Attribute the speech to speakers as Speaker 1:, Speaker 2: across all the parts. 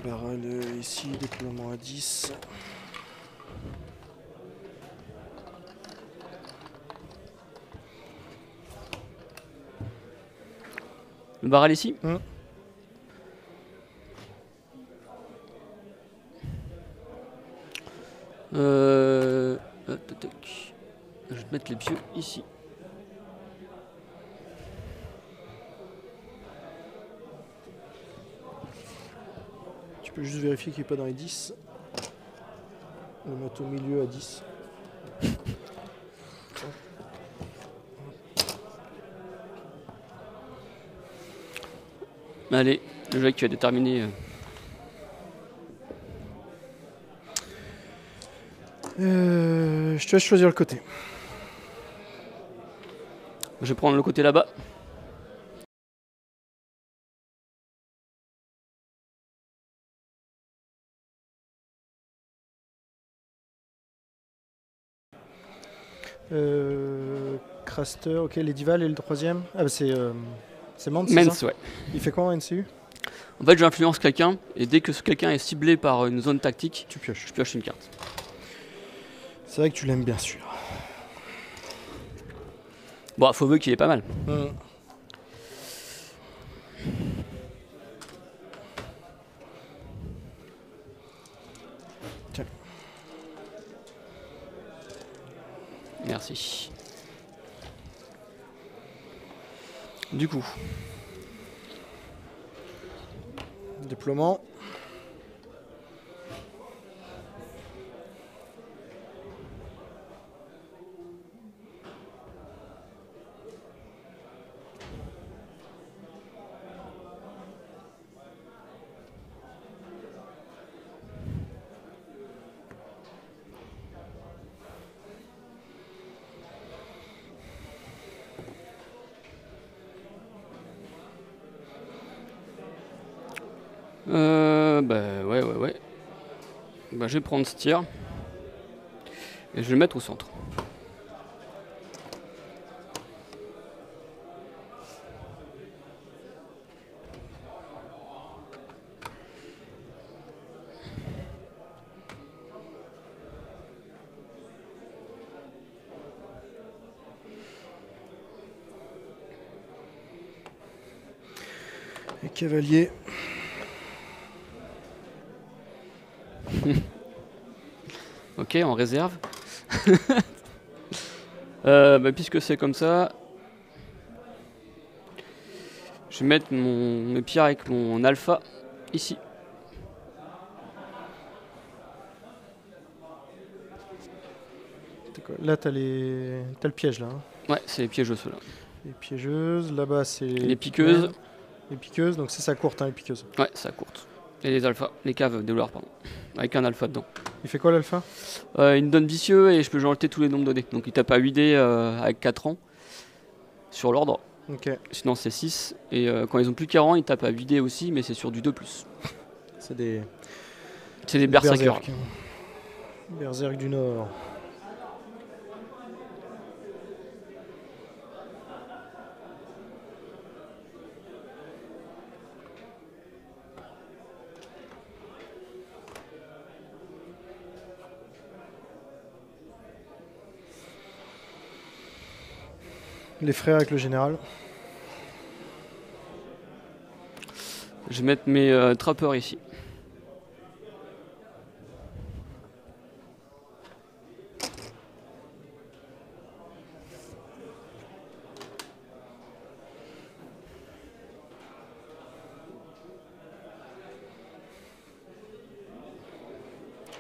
Speaker 1: Barrel ici, déploiement à 10.
Speaker 2: Le barrel ici. Je vais te mettre les pieux ici.
Speaker 1: Tu peux juste vérifier qu'il n'est pas dans les 10. Le mettre au milieu à 10.
Speaker 2: Allez, le jeu que tu as déterminé.
Speaker 1: Je te laisse choisir le côté.
Speaker 2: Je vais prendre le côté là-bas.
Speaker 1: Craster, ok, l'Edival et le troisième. Ah bah c'est Mance,
Speaker 2: Mens, ouais.
Speaker 1: Il fait quoi en NCU?
Speaker 2: En fait, j'influence quelqu'un et dès que ce quelqu'un est ciblé par une zone tactique,
Speaker 1: Tu pioches.
Speaker 2: je pioche une carte.
Speaker 1: C'est vrai que tu l'aimes bien sûr.
Speaker 2: Bon, faut avouer qu'il est pas mal.
Speaker 1: Tiens.
Speaker 2: Merci. Du coup.
Speaker 1: Déploiement.
Speaker 2: Ouais. Bah, je vais prendre ce tir. Et je vais le mettre au centre.
Speaker 1: Et cavalier.
Speaker 2: Ok, en réserve. Puisque c'est comme ça, je vais mettre mes pierres avec mon alpha ici.
Speaker 1: Là t'as le piège là. Hein.
Speaker 2: Ouais, c'est les piégeuses ceux-là.
Speaker 1: Les piégeuses, là-bas c'est
Speaker 2: Les piqueuses.
Speaker 1: Les piqueuses, donc c'est ça courte hein, les piqueuses.
Speaker 2: Ouais, ça courte. Et les alphas, les caves de l'or, pardon. Avec un alpha dedans.
Speaker 1: Il fait quoi l'alpha?
Speaker 2: Il me donne vicieux et je peux jeter tous les nombres de dés. Donc il tape à 8 dés avec 4 ans sur l'ordre.
Speaker 1: Ok.
Speaker 2: Sinon c'est 6. Et quand ils ont plus 40, ils tapent à 8 dés aussi, mais c'est sur du 2+.
Speaker 1: C'est des
Speaker 2: berserkers.
Speaker 1: Berserk du Nord. Les frères avec le général.
Speaker 2: Je vais mettre mes trappeurs ici.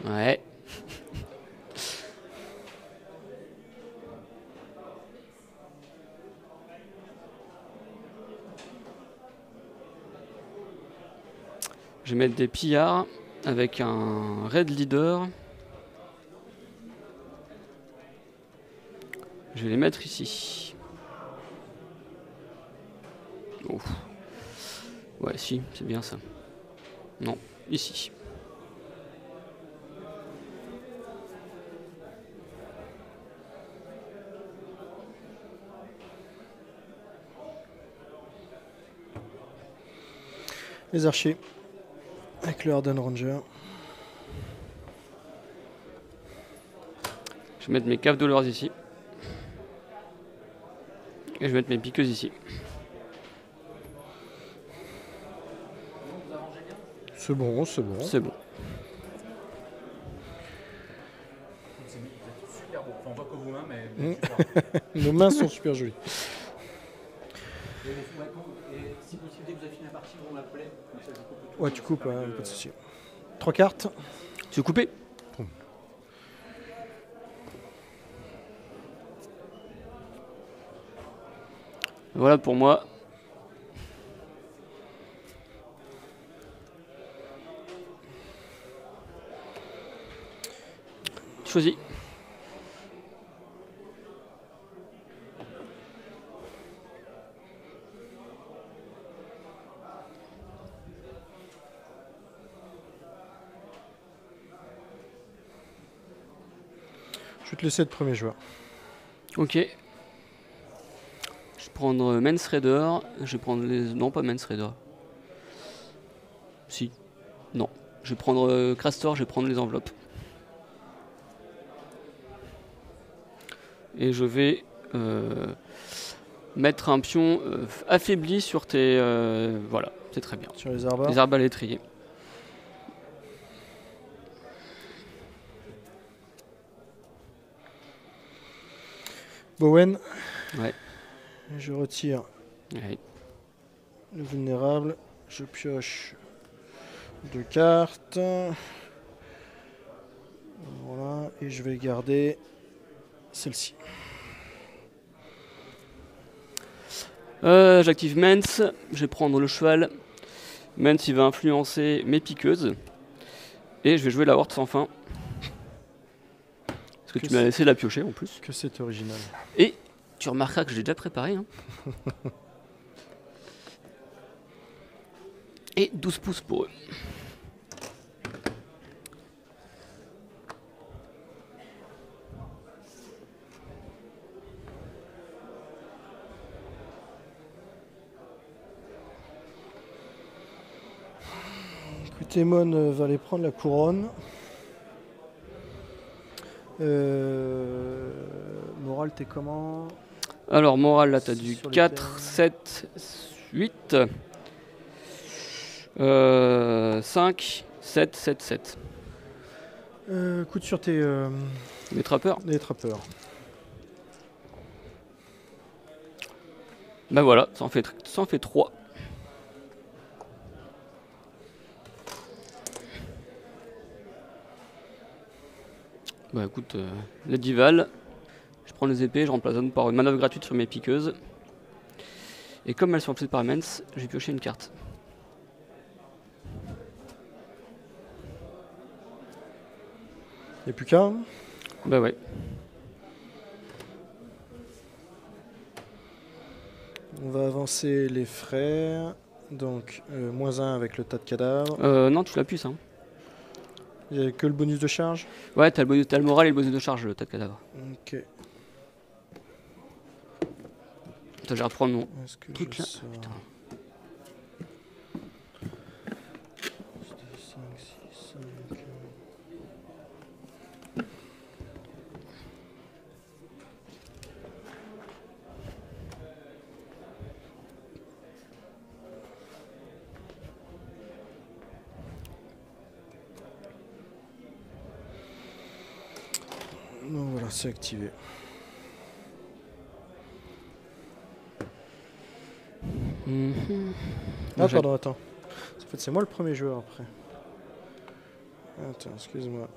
Speaker 2: Ouais. Je vais mettre des pillards avec un raid leader. Je vais les mettre ici. Ouf. Ouais, si, c'est bien ça. Non, ici.
Speaker 1: Les archers. Avec le Harden Ranger.
Speaker 2: Je vais mettre mes caves dollars ici. Et je vais mettre mes piqueuses ici.
Speaker 1: C'est bon, c'est bon.
Speaker 2: C'est bon.
Speaker 3: C'est super beau. Enfin, on voit que vos mains, mais
Speaker 1: Nos mains sont super jolies.
Speaker 3: Et si possible, dès que vous avez fini la partie, vous m'appelez. Comme ça, je coupe tout.
Speaker 1: Ouais, tu coupes, hein, pas de souci. 3 cartes.
Speaker 2: Tu veux couper? Voilà pour moi. Choisis.
Speaker 1: Je vais te laisser être premier joueur.
Speaker 2: Ok. Je vais prendre Mance Raider. Je vais prendre les. Non, pas Mance Raider. Si. Non. Je vais prendre Crastor, je vais prendre les enveloppes. Et je vais mettre un pion affaibli sur tes. Voilà, c'est très bien.
Speaker 1: Sur les arbres.
Speaker 2: Les arbres à l'étrier.
Speaker 1: Bowen.
Speaker 2: Ouais.
Speaker 1: Je retire
Speaker 2: Ouais.
Speaker 1: le vulnérable. Je pioche 2 cartes. Voilà. Et je vais garder celle-ci.
Speaker 2: J'active Mance. Je vais prendre le cheval. Mance, il va influencer mes piqueuses. Et je vais jouer la horde sans fin. Parce que tu m'as laissé la piocher en plus.
Speaker 1: Que c'est original.
Speaker 2: Et tu remarqueras que j'ai déjà préparé. Hein. Et 12 pouces pour eux.
Speaker 1: Écoute, Emon va aller prendre la couronne. Moral, t'es comment?
Speaker 2: Alors, morale, là, t'as du
Speaker 1: Sur les
Speaker 2: 4,
Speaker 1: thèmes.
Speaker 2: 7, 8, 5, 7, 7, 7.
Speaker 1: Écoute sur tes
Speaker 2: Les trappeurs.
Speaker 1: les trappeurs.
Speaker 2: Bah voilà, ça en fait 3. Bah écoute, les divals, je prends les épées, je remplace une par une manœuvre gratuite sur mes piqueuses. Et comme elles sont remplacées par Mance, je vais piocher une carte.
Speaker 1: Y'a plus qu'un.
Speaker 2: Bah ouais.
Speaker 1: On va avancer les frères. Donc -1 avec le tas de cadavres.
Speaker 2: Non, tu l'appuies ça. Hein.
Speaker 1: Il n'y a que le bonus de charge.
Speaker 2: Ouais, t'as le moral et le bonus de charge, le tas de cadavres.
Speaker 1: Ok.
Speaker 2: Attends, je vais reprendre mon
Speaker 1: Est-ce que
Speaker 2: truc
Speaker 1: je
Speaker 2: là.
Speaker 1: sors
Speaker 2: Putain.
Speaker 1: 5, 6, 5. Donc voilà, c'est activé. Ah pardon, attends. En fait, c'est moi le premier joueur après. Attends, excuse-moi.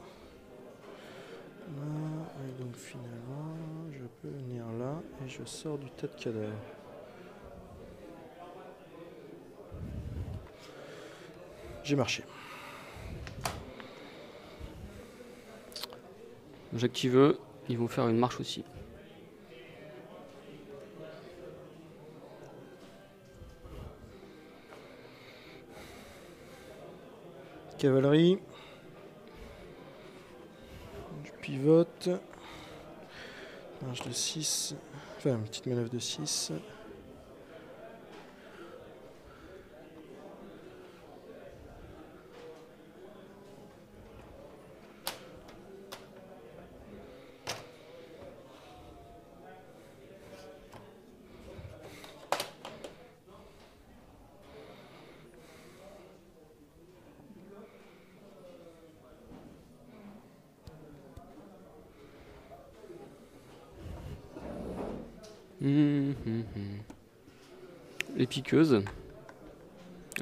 Speaker 1: Là, et donc finalement, je peux venir là et je sors du tas de cadavres. J'ai marché.
Speaker 2: J'active eux, ils vont faire une marche aussi.
Speaker 1: Cavalerie. Je pivote. Marche de 6. Enfin, une petite manœuvre de 6.
Speaker 2: Les piqueuses,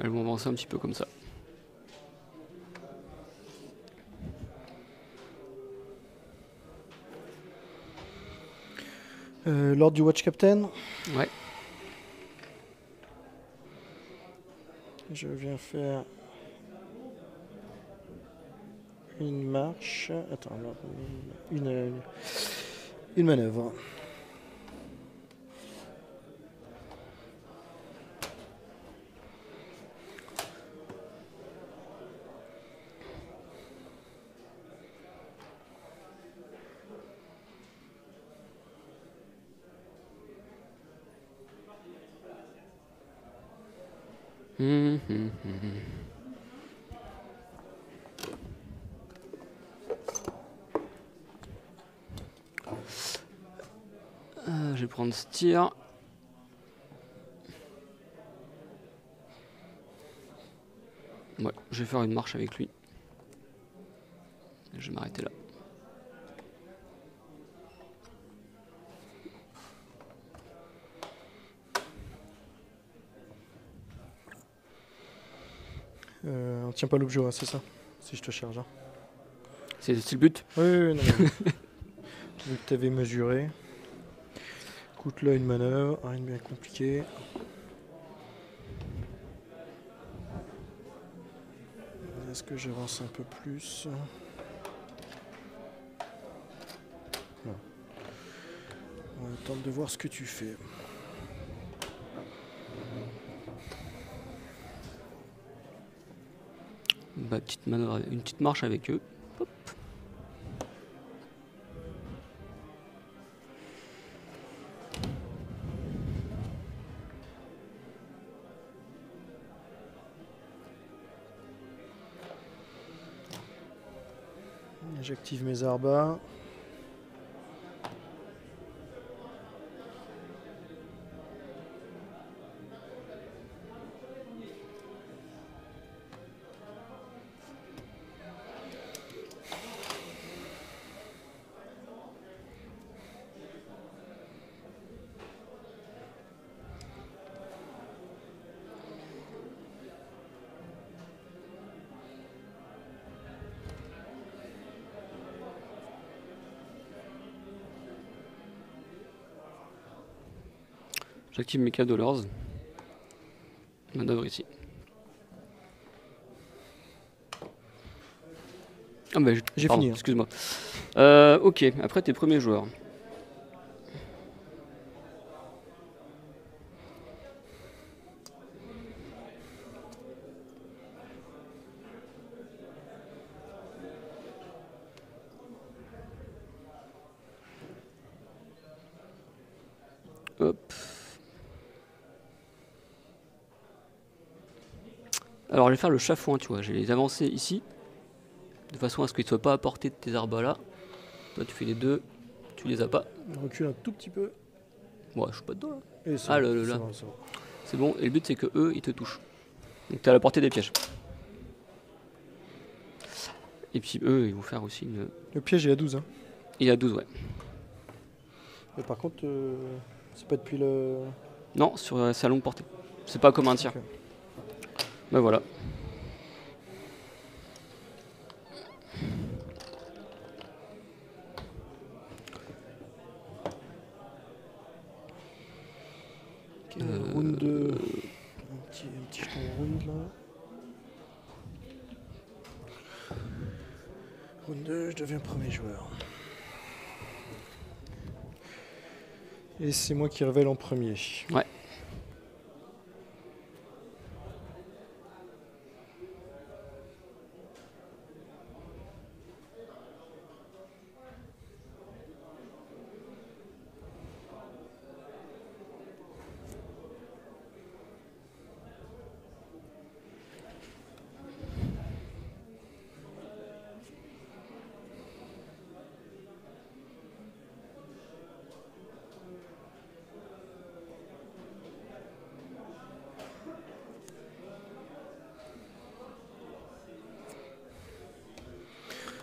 Speaker 2: elles vont avancer un petit peu comme ça.
Speaker 1: L'ordre du Watch Captain.
Speaker 2: Ouais.
Speaker 1: Je viens faire une marche. Attends, non, une manœuvre.
Speaker 2: Je vais prendre ce tir. Ouais, je vais faire une marche avec lui. Je vais m'arrêter là.
Speaker 1: On tient pas l'objet, hein, c'est ça? Si je te charge. Hein.
Speaker 2: C'est le but?
Speaker 1: Oui, non. Vu que tu avais mesuré. Écoute, là, une manœuvre, rien de bien compliqué. Est-ce que j'avance un peu plus? Non. On va attendre de voir ce que tu fais.
Speaker 2: Bah, petite manœuvre, une petite marche avec eux. Hop.
Speaker 1: J'active mes arbas.
Speaker 2: J'active mes dollars. Manœuvre ici. Ah bah
Speaker 1: j'ai
Speaker 2: pardon,
Speaker 1: fini.
Speaker 2: Excuse-moi. Ok, après tes premiers joueurs. Hop. Alors je vais faire le chafouin, tu vois, je vais les avancer ici, de façon à ce qu'ils ne soient pas à portée de tes arbres là. Toi tu fais les deux, tu les as pas.
Speaker 1: On recule un tout petit peu.
Speaker 2: Ouais, je suis pas dedans là.
Speaker 1: Et
Speaker 2: Ah
Speaker 1: bon,
Speaker 2: là.
Speaker 1: bon.
Speaker 2: C'est bon, et le but c'est que eux ils te touchent. Donc tu es à la portée des pièges. Et puis eux ils vont faire aussi une...
Speaker 1: Le piège est à 12. Hein.
Speaker 2: Il y a 12, ouais.
Speaker 1: Mais par contre, c'est pas depuis le...
Speaker 2: Non, sur c'est à longue portée. C'est pas comme un tir.
Speaker 1: Okay.
Speaker 2: Ben voilà.
Speaker 1: Okay, round 2. Un petit jeton round là. Round 2, je deviens premier joueur. Et c'est moi qui révèle en premier.
Speaker 2: Ouais.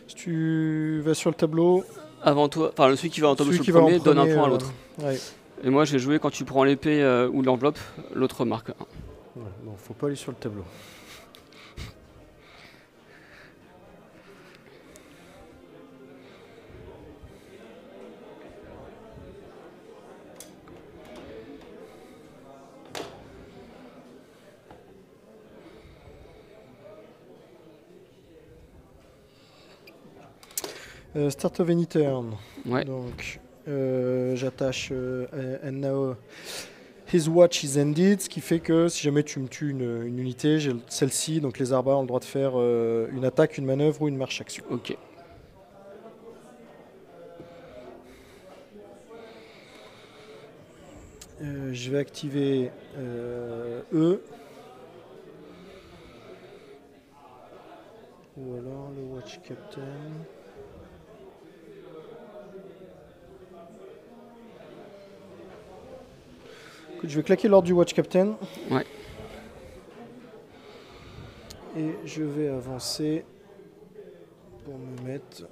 Speaker 1: Tu vas sur le tableau.
Speaker 2: Avant toi, enfin celui qui va en tableau
Speaker 1: Celui
Speaker 2: sur le premier donne un point à l'autre.
Speaker 1: Ouais.
Speaker 2: Et moi, j'ai joué quand tu prends l'épée ou l'enveloppe, l'autre marque 1.
Speaker 1: Ouais, bon, faut pas aller sur le tableau. Start of any turn.
Speaker 2: Ouais.
Speaker 1: Donc, j'attache and now his watch is ended, ce qui fait que si jamais tu me tues une unité, j'ai celle-ci, donc les arbres ont le droit de faire une attaque, une manœuvre ou une marche action.
Speaker 2: Ok.
Speaker 1: Je vais activer E. Ou alors le Watch Captain. Écoute, je vais claquer l'ordre du Watch Captain.
Speaker 2: Ouais.
Speaker 1: Et je vais avancer pour me mettre.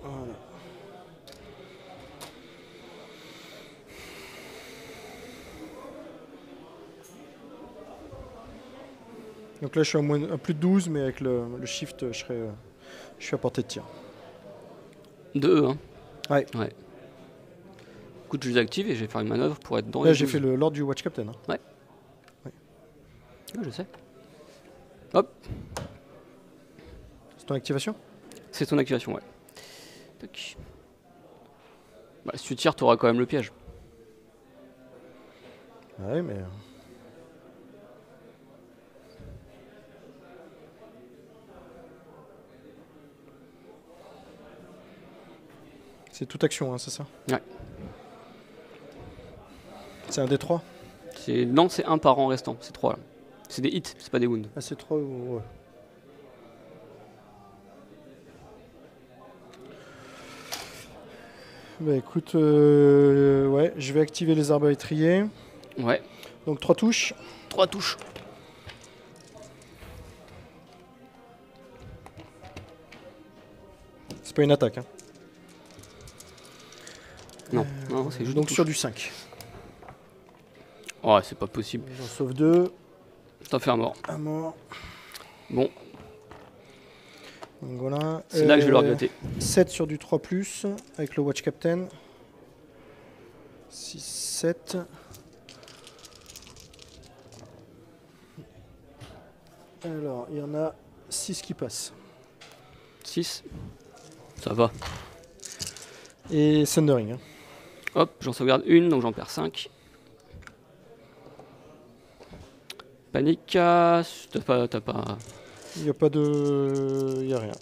Speaker 1: Voilà. Donc là, je suis à plus de 12, mais avec le shift, je suis à portée de tir.
Speaker 2: De E, hein.
Speaker 1: Ouais.
Speaker 2: Écoute, je les active et je vais faire une manœuvre pour être dans
Speaker 1: Là,
Speaker 2: les
Speaker 1: j'ai
Speaker 2: 12.
Speaker 1: fait l'ordre du Watch Captain. Hein.
Speaker 2: Ouais, je sais. Hop,
Speaker 1: C'est ton activation?
Speaker 2: c'est ton activation, ouais. Tac. Bah, si tu tires, tu auras quand même le piège.
Speaker 1: Ouais, mais. C'est toute action, hein, c'est ça?
Speaker 2: Ouais.
Speaker 1: C'est un des 3?
Speaker 2: Non, c'est un par an restant, c'est 3 là. C'est des hits, c'est pas des wounds.
Speaker 1: Ah, c'est 3 ou. Ouais. Bah écoute, ouais, je vais activer les arbres étriers.
Speaker 2: Ouais,
Speaker 1: Donc 3 touches.
Speaker 2: 3 touches.
Speaker 1: C'est pas une attaque. Hein.
Speaker 2: Non, non, c'est juste
Speaker 1: Donc
Speaker 2: des
Speaker 1: sur
Speaker 2: touches.
Speaker 1: du 5.
Speaker 2: Oh, c'est pas possible.
Speaker 1: J'en sauve 2.
Speaker 2: T'en fais un mort.
Speaker 1: Un mort.
Speaker 2: Bon,
Speaker 1: Donc voilà.
Speaker 2: c'est là que je vais le regretter.
Speaker 1: 7 sur du 3 avec le Watch Captain. 6, 7. Alors, il y en a 6 qui passent.
Speaker 2: 6. Ça va.
Speaker 1: Et Thundering. Hein.
Speaker 2: Hop, j'en sauvegarde une, donc j'en perds 5. Panique, t'as pas...
Speaker 1: Il n'y a pas de. Il n'y a rien.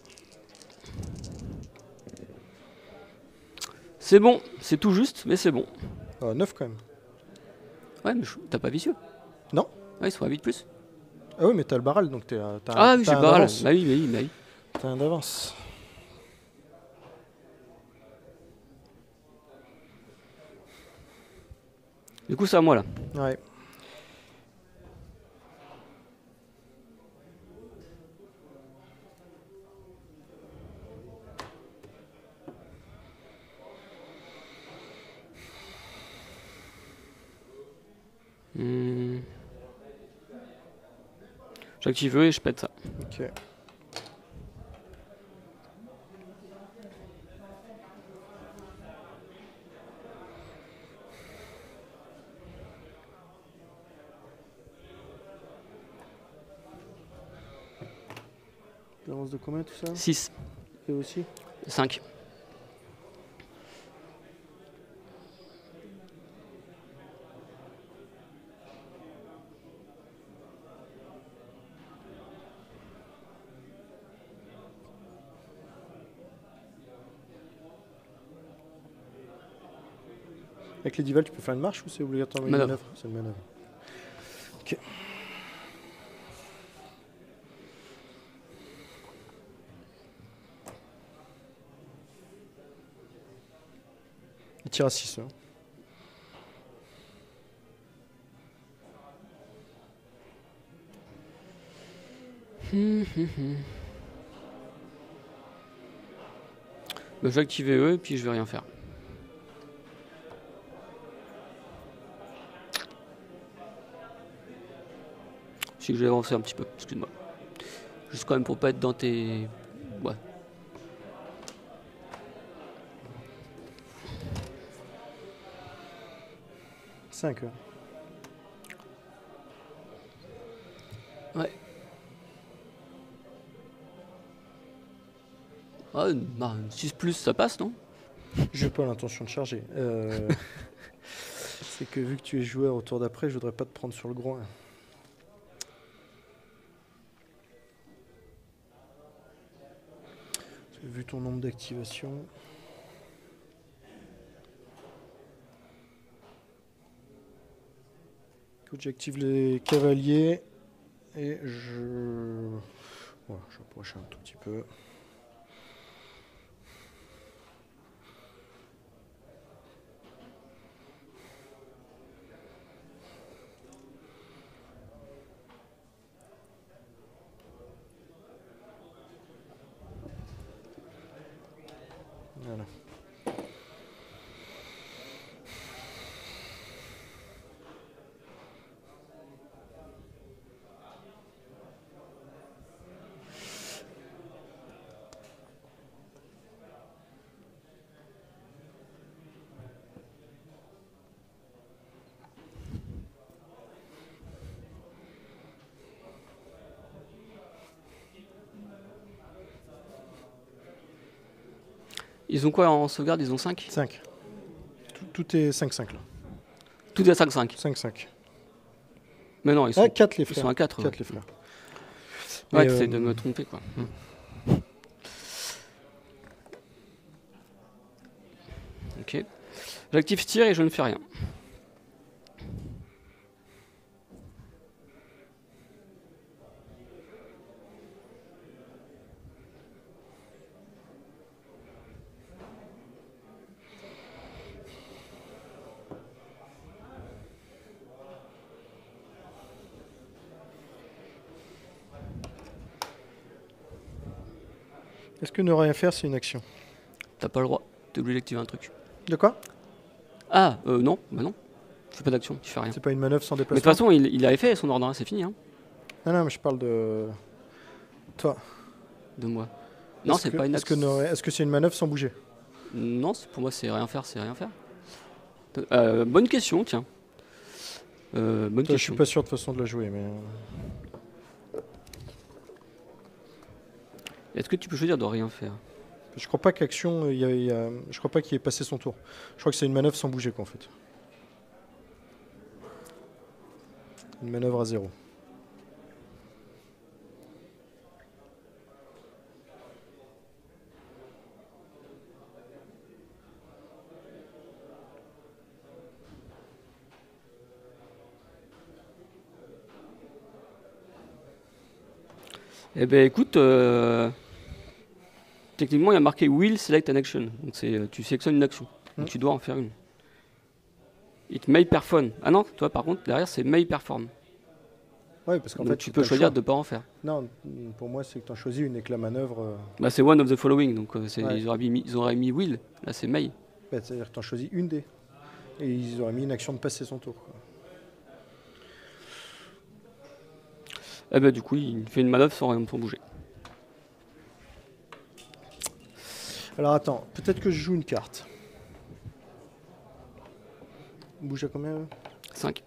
Speaker 2: C'est bon, c'est tout juste, mais c'est bon.
Speaker 1: 9 quand même.
Speaker 2: Ouais, mais t'as pas vicieux.
Speaker 1: Non.
Speaker 2: Ouais, ils sont à 8 plus.
Speaker 1: Ah oui, mais t'as le barrel, donc t'as
Speaker 2: Ah oui, j'ai
Speaker 1: un
Speaker 2: pas mal.
Speaker 1: d'avance.
Speaker 2: Bah oui.
Speaker 1: T'as un d'avance.
Speaker 2: Du coup, c'est à moi là.
Speaker 1: Ouais.
Speaker 2: J'active et je pète ça.
Speaker 1: Ok. L'avance de combien tout ça?
Speaker 2: 6,
Speaker 1: Et aussi
Speaker 2: 5.
Speaker 1: Avec les divals, tu peux faire une marche ou c'est obligatoirement une
Speaker 2: Manœuvre.
Speaker 1: manœuvre? C'est une manœuvre. Ok. Il tire à 6. Hein.
Speaker 2: Bah, je vais activer eux et puis je vais rien faire. Si je vais avancer un petit peu, excuse-moi. Juste quand même pour pas être dans tes... Ouais.
Speaker 1: Cinq.
Speaker 2: Ouais. Ah, bah, 6+, ça passe, non?
Speaker 1: Je n'ai pas l'intention de charger. C'est que vu que tu es joueur au tour d'après, je voudrais pas te prendre sur le groin. Vu ton nombre d'activations. Écoute, j'active les cavaliers et je... Voilà, j'approche un tout petit peu. Voilà.
Speaker 2: Ils ont quoi en sauvegarde? Ils ont 5?
Speaker 1: 5. Tout est 5-5 là.
Speaker 2: Tout est à 5-5.
Speaker 1: 5-5.
Speaker 2: Mais non, ils sont,
Speaker 1: Ah, 4 les
Speaker 2: ils
Speaker 1: frères.
Speaker 2: sont à 4.
Speaker 1: 4 les frères.
Speaker 2: Ouais,
Speaker 1: Mais,
Speaker 2: t'essayes de me tromper, quoi. Ok. J'active tir et je ne fais rien.
Speaker 1: Est-ce que ne rien faire, c'est une action?
Speaker 2: T'as pas le droit. T'es obligé d'activer un truc.
Speaker 1: De quoi?
Speaker 2: Ah, non. Bah non. Tu fais pas d'action, tu fais rien.
Speaker 1: C'est pas une manœuvre sans
Speaker 2: Mais de
Speaker 1: déplacement?
Speaker 2: toute façon, il avait fait son ordre, hein, c'est fini, hein,
Speaker 1: Non, mais je parle de... Toi.
Speaker 2: de moi. Non, c'est pas une action.
Speaker 1: Est-ce que c'est une manœuvre sans bouger?
Speaker 2: Non, pour moi, c'est rien faire, c'est rien faire. Bonne question, tiens. Bonne
Speaker 1: Toi, je
Speaker 2: question.
Speaker 1: suis pas sûr de façon de la jouer, mais...
Speaker 2: Est-ce que tu peux choisir de rien faire?
Speaker 1: Je crois pas qu'action, je crois pas qu'il ait passé son tour. Je crois que c'est une manœuvre sans bouger, quoi, en fait. Une manœuvre à 0.
Speaker 2: Eh ben écoute, techniquement il y a marqué Will Select an Action. Donc tu sélectionnes une action. Donc tu dois en faire une. It may perform. Ah non, toi par contre derrière c'est may perform.
Speaker 1: Ouais, parce qu'en
Speaker 2: Donc
Speaker 1: fait,
Speaker 2: tu
Speaker 1: t'as
Speaker 2: peux
Speaker 1: le
Speaker 2: choisir
Speaker 1: choix.
Speaker 2: de ne pas en faire.
Speaker 1: Non, pour moi, c'est que tu en choisis une et que la manœuvre...
Speaker 2: Bah c'est one of the following, donc
Speaker 1: Ouais.
Speaker 2: ils auraient mis Will, là c'est may.
Speaker 1: c'est-à-dire que tu en choisis une des. Et ils auraient mis une action de passer son tour, quoi.
Speaker 2: Eh ben du coup il fait une manœuvre sans bouger.
Speaker 1: Alors attends, peut-être que je joue une carte. Bouge à combien?
Speaker 2: 5.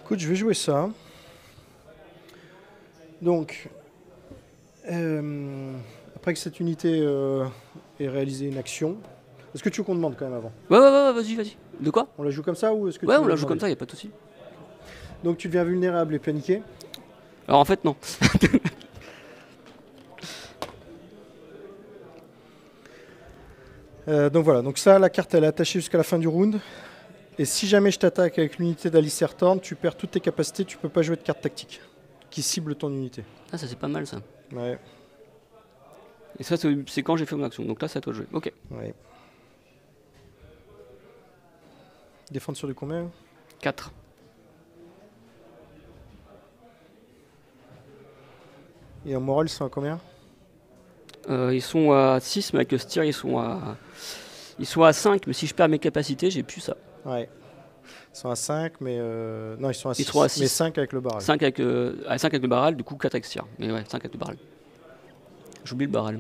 Speaker 1: Écoute, je vais jouer ça. Donc, après que cette unité ait réalisé une action, est-ce que tu veux qu'on demande quand même avant?
Speaker 2: Ouais, vas-y. De quoi?
Speaker 1: On la joue comme ça ou est-ce que
Speaker 2: Ouais,
Speaker 1: tu
Speaker 2: on
Speaker 1: veux
Speaker 2: la joue
Speaker 1: demander?
Speaker 2: comme ça, y a pas de souci.
Speaker 1: Donc tu deviens vulnérable et paniqué.
Speaker 2: Alors en fait, non.
Speaker 1: Donc voilà, donc ça, la carte elle est attachée jusqu'à la fin du round. Et si jamais je t'attaque avec l'unité d'Alistair Thorn, tu perds toutes tes capacités, tu peux pas jouer de carte tactique qui cible ton unité.
Speaker 2: Ah, ça c'est pas mal ça.
Speaker 1: Ouais,
Speaker 2: Et ça, c'est quand j'ai fait mon action. Donc là, c'est à toi de jouer. Ok.
Speaker 1: ouais. Défendre sur du combien?
Speaker 2: 4.
Speaker 1: Et en morale, ils sont à combien?
Speaker 2: Ils sont à 6, mais avec le steer, ils sont à 5. Mais si je perds mes capacités, j'ai plus ça.
Speaker 1: Ouais. Ils sont à 5, mais... Non, ils sont à 6.
Speaker 2: sont à 6.
Speaker 1: Mais 5 avec le barrage.
Speaker 2: 5 avec le barral, du coup 4 avec steer. Mais ouais, 5 avec le barral. J'oublie le barral.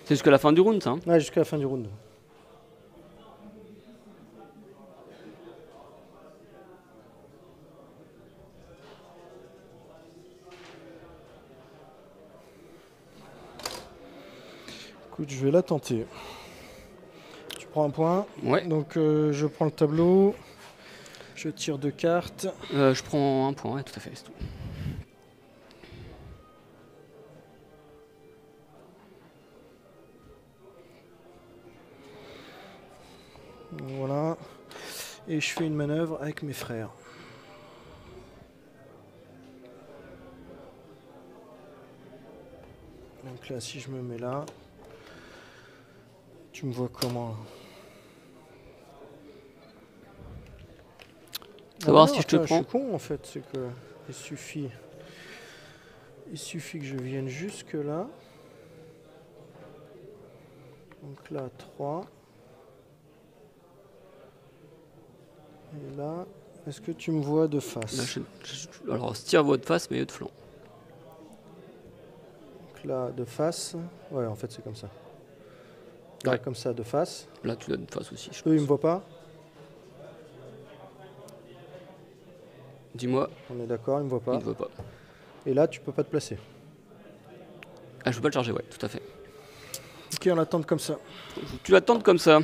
Speaker 2: C'est jusqu'à la fin du round, ça. Hein.
Speaker 1: Ouais, jusqu'à la fin du round. Écoute, je vais la tenter. Tu prends un point.
Speaker 2: Ouais.
Speaker 1: Donc je prends le tableau. Je tire 2 cartes.
Speaker 2: Je prends un point, ouais, tout à fait, c'est tout.
Speaker 1: Voilà. Et je fais une manœuvre avec mes frères. Donc là, si je me mets là, tu me vois comment là?
Speaker 2: Savoir
Speaker 1: non,
Speaker 2: si je te
Speaker 1: attends,
Speaker 2: prends.
Speaker 1: Je suis con en fait, c'est que il suffit que je vienne jusque là. Donc là 3. Et là, est-ce que tu me vois de face?
Speaker 2: Là, alors, steer voit de face, mais eux de flanc.
Speaker 1: Donc là de face. Ouais, en fait c'est comme ça. Là,
Speaker 2: Ouais.
Speaker 1: comme ça de face.
Speaker 2: Là, tu l'as de face aussi, je
Speaker 1: Eux ils
Speaker 2: pense.
Speaker 1: me voient pas.
Speaker 2: Dis-moi,
Speaker 1: On est d'accord, ils me voient
Speaker 2: il
Speaker 1: pas.
Speaker 2: ne voit pas.
Speaker 1: Et là tu peux pas te placer.
Speaker 2: Ah, je peux pas le charger, ouais, tout à fait.
Speaker 1: Ok, on attend comme ça.
Speaker 2: Tu vas tenter comme ça.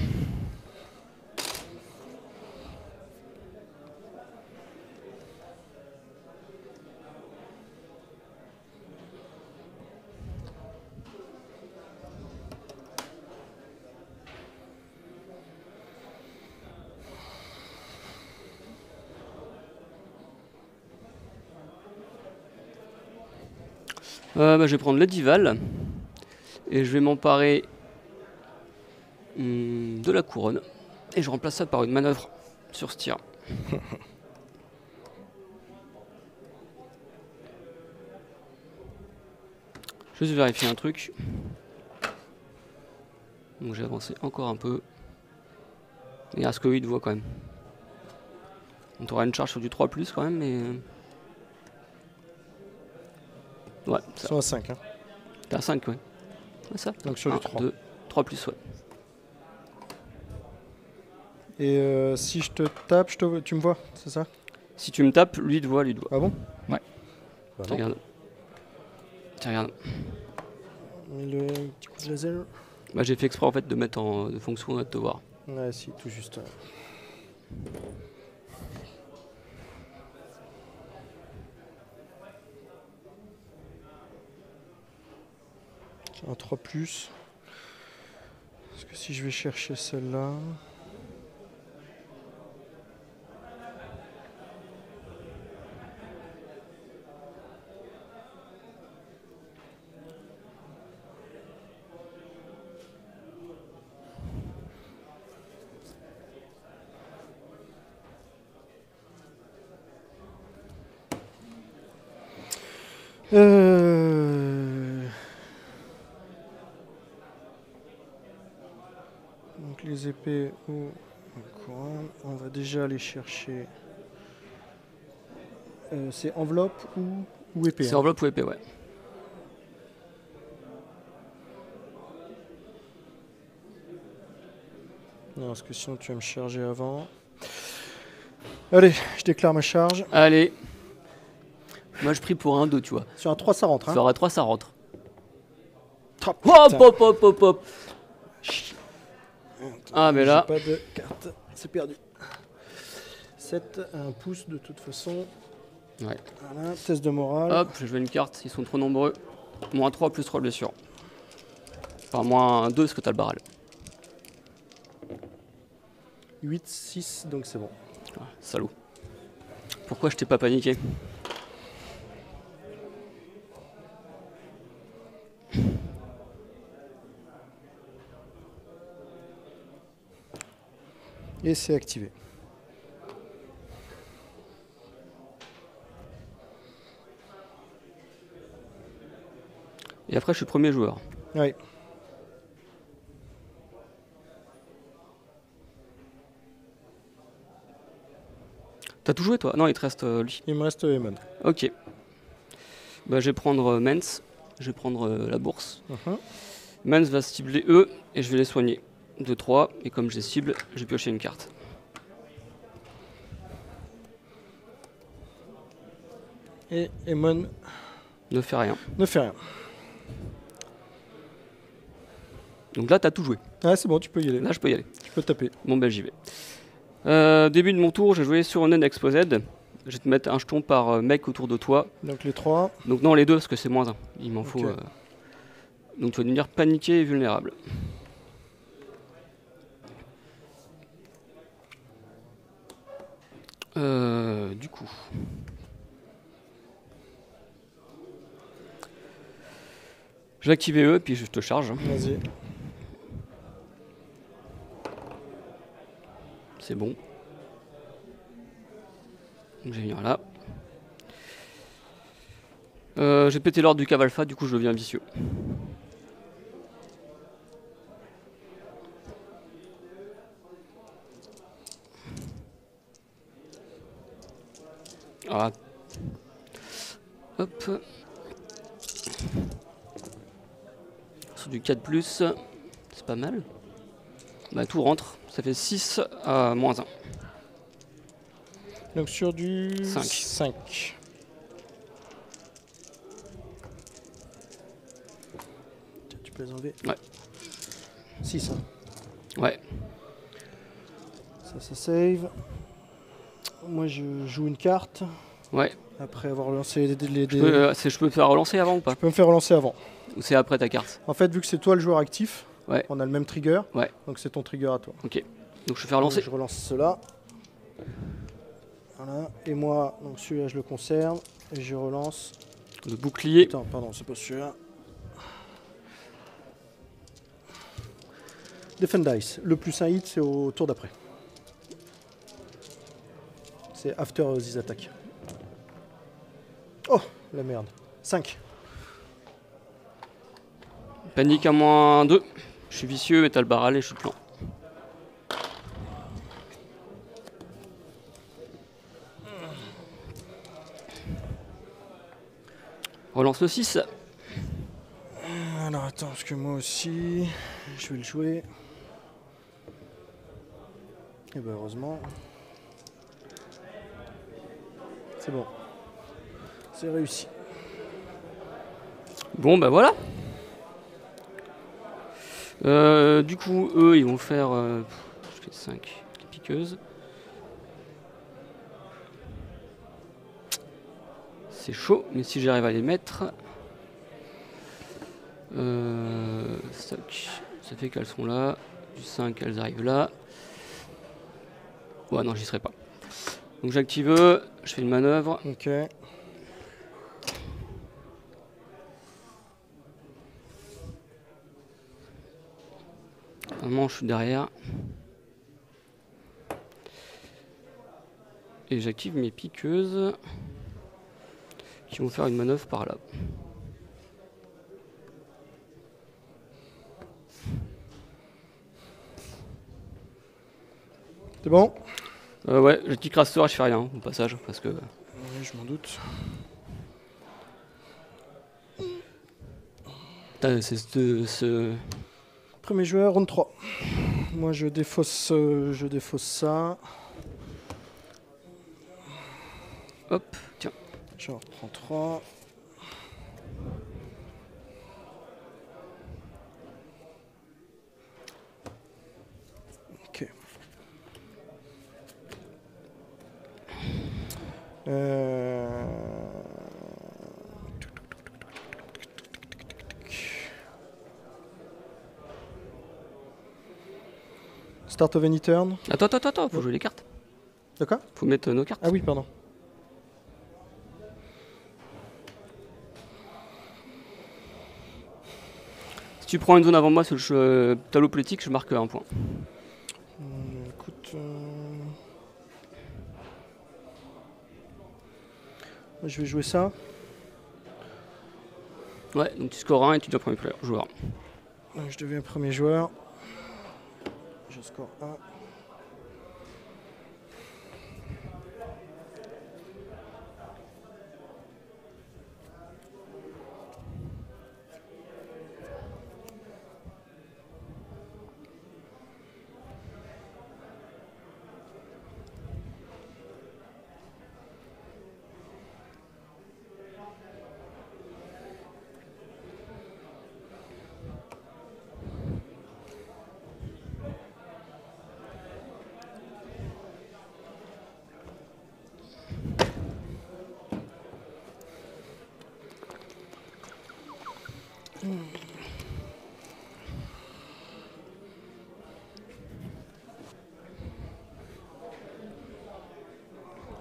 Speaker 2: Je vais prendre le Dival et je vais m'emparer de la couronne et je remplace ça par une manœuvre sur ce tir. Juste vérifier un truc. Donc j'ai avancé encore un peu. Et à ce que oui, il voit quand même. On aura une charge sur du 3+, quand même, mais... Ouais,
Speaker 1: Ils
Speaker 2: ça.
Speaker 1: sont à 5. Hein.
Speaker 2: T'as 5, ouais. Ouais, ça.
Speaker 1: Donc sur du
Speaker 2: 1,
Speaker 1: 3.
Speaker 2: 2, 3+, ouais.
Speaker 1: Et si je te tape, tu me vois, c'est ça?
Speaker 2: Si tu me tapes, lui te voit, lui te voit.
Speaker 1: Ah bon?
Speaker 2: Ouais.
Speaker 1: Bah
Speaker 2: Tiens,
Speaker 1: non.
Speaker 2: regarde. Tiens, regarde.
Speaker 1: Et le petit coup de laser.
Speaker 2: Bah, j'ai fait exprès en fait de mettre en de fonction de te voir.
Speaker 1: Ouais, si, tout juste. Un 3+. Parce que si je vais chercher celle-là... Donc les épées ou couronne, on va déjà aller chercher. C'est enveloppe ou épée?
Speaker 2: C'est
Speaker 1: Hein.
Speaker 2: enveloppe ou épée, ouais.
Speaker 1: Non, parce que sinon tu vas me charger avant. Allez, je déclare ma charge.
Speaker 2: Allez. Moi je prie pour un 2, tu vois.
Speaker 1: Sur un 3, ça rentre. Hein.
Speaker 2: Sur un 3, ça rentre.
Speaker 1: Oh,
Speaker 2: Hop,
Speaker 1: putain.
Speaker 2: hop, hop, hop, hop. Ah, mais là,
Speaker 1: J'ai pas de carte, c'est perdu. 7 à un pouce de toute façon.
Speaker 2: ouais.
Speaker 1: Voilà, test de morale.
Speaker 2: Hop, je joue une carte, ils sont trop nombreux. Moins 3 plus 3 blessures. Enfin, moins 2 parce que t'as le barrel.
Speaker 1: 8, 6, donc c'est bon.
Speaker 2: Ah, salaud. Pourquoi je t'ai pas paniqué?
Speaker 1: Et c'est activé.
Speaker 2: Et après, je suis premier joueur.
Speaker 1: Oui.
Speaker 2: T'as tout joué toi? Non, il te reste lui.
Speaker 1: Il me reste Eamon.
Speaker 2: Ok. Bah, je vais prendre Mens. Je vais prendre la bourse. Mens va cibler eux et je vais les soigner. 2, 3. Et comme j'ai cible, je vais piocher une carte.
Speaker 1: Et Eamon
Speaker 2: Ne fait rien.
Speaker 1: ne fait rien.
Speaker 2: Donc là, t'as tout joué.
Speaker 1: Ah, c'est bon, tu peux y aller.
Speaker 2: Là, je peux y aller.
Speaker 1: Tu peux taper.
Speaker 2: Bon, ben j'y vais. Début de mon tour, je vais jouer sur un Exposed. Je vais te mettre un jeton par mec autour de toi.
Speaker 1: Donc les 3.
Speaker 2: Donc non, les deux, parce que c'est moins 1. Il m'en faut...
Speaker 1: Ok.
Speaker 2: Donc tu vas devenir paniqué et vulnérable. Du coup... Je vais activer eux, puis je te charge.
Speaker 1: Vas-y.
Speaker 2: C'est bon. Donc je vais venir là. J'ai pété l'ordre du Cavalfa, du coup je deviens vicieux. Voilà. Hop. Sur du 4+, c'est pas mal. Bah tout rentre, ça fait 6 à moins 1.
Speaker 1: Donc sur du
Speaker 2: 5.
Speaker 1: 5. Tu peux les enlever.
Speaker 2: Ouais.
Speaker 1: 6. Hein.
Speaker 2: Ouais.
Speaker 1: Ça save. Moi je joue une carte.
Speaker 2: Ouais.
Speaker 1: Après avoir relancé les
Speaker 2: Je peux te faire relancer avant ou pas?
Speaker 1: Tu peux me faire relancer avant.
Speaker 2: Ou c'est après ta carte?
Speaker 1: En fait, vu que c'est toi le joueur actif,
Speaker 2: Ouais.
Speaker 1: on a le même trigger.
Speaker 2: Ouais.
Speaker 1: Donc c'est ton trigger à toi.
Speaker 2: Ok. Donc je te fais relancer.
Speaker 1: Donc, je relance cela. Voilà. Et moi, donc celui-là, je le conserve. Et je relance.
Speaker 2: Le bouclier.
Speaker 1: Attends, pardon, c'est pas celui-là. Defend Dice. Le plus 1 hit, c'est au tour d'après. C'est after this attack. Oh, la merde. 5.
Speaker 2: Panique à moins 2. Je suis vicieux et t'as le barral et je suis plan. Relance le 6.
Speaker 1: Alors attends, parce que moi aussi, je vais le jouer. Et ben heureusement. C'est bon. C'est réussi.
Speaker 2: Bon bah voilà. Du coup, eux, ils vont faire... je fais 5 piqueuses. C'est chaud, mais si j'arrive à les mettre... stock. Ça fait qu'elles sont là. Du 5, elles arrivent là. Ouais, non, j'y serai pas. Donc j'active eux, je fais une manœuvre.
Speaker 1: Ok.
Speaker 2: Un je suis derrière. Et j'active mes piqueuses qui vont faire une manœuvre par là.
Speaker 1: C'est bon?
Speaker 2: Ouais, le petit craster, je fais rien au passage parce que.
Speaker 1: Oui, je m'en doute.
Speaker 2: C'est ce.
Speaker 1: Premier joueur, round 3. Moi je défausse ça.
Speaker 2: Hop, tiens.
Speaker 1: J'en reprends 3. Start of any turn.
Speaker 2: Attends, faut jouer les cartes.
Speaker 1: D'accord.
Speaker 2: Faut mettre nos cartes.
Speaker 1: Ah oui, pardon.
Speaker 2: Si tu prends une zone avant moi sur le tableau politique, je marque un point.
Speaker 1: Écoute, je vais jouer ça.
Speaker 2: Ouais, donc tu scores 1 et tu dois premier joueur.
Speaker 1: Je deviens premier joueur. Je score 1.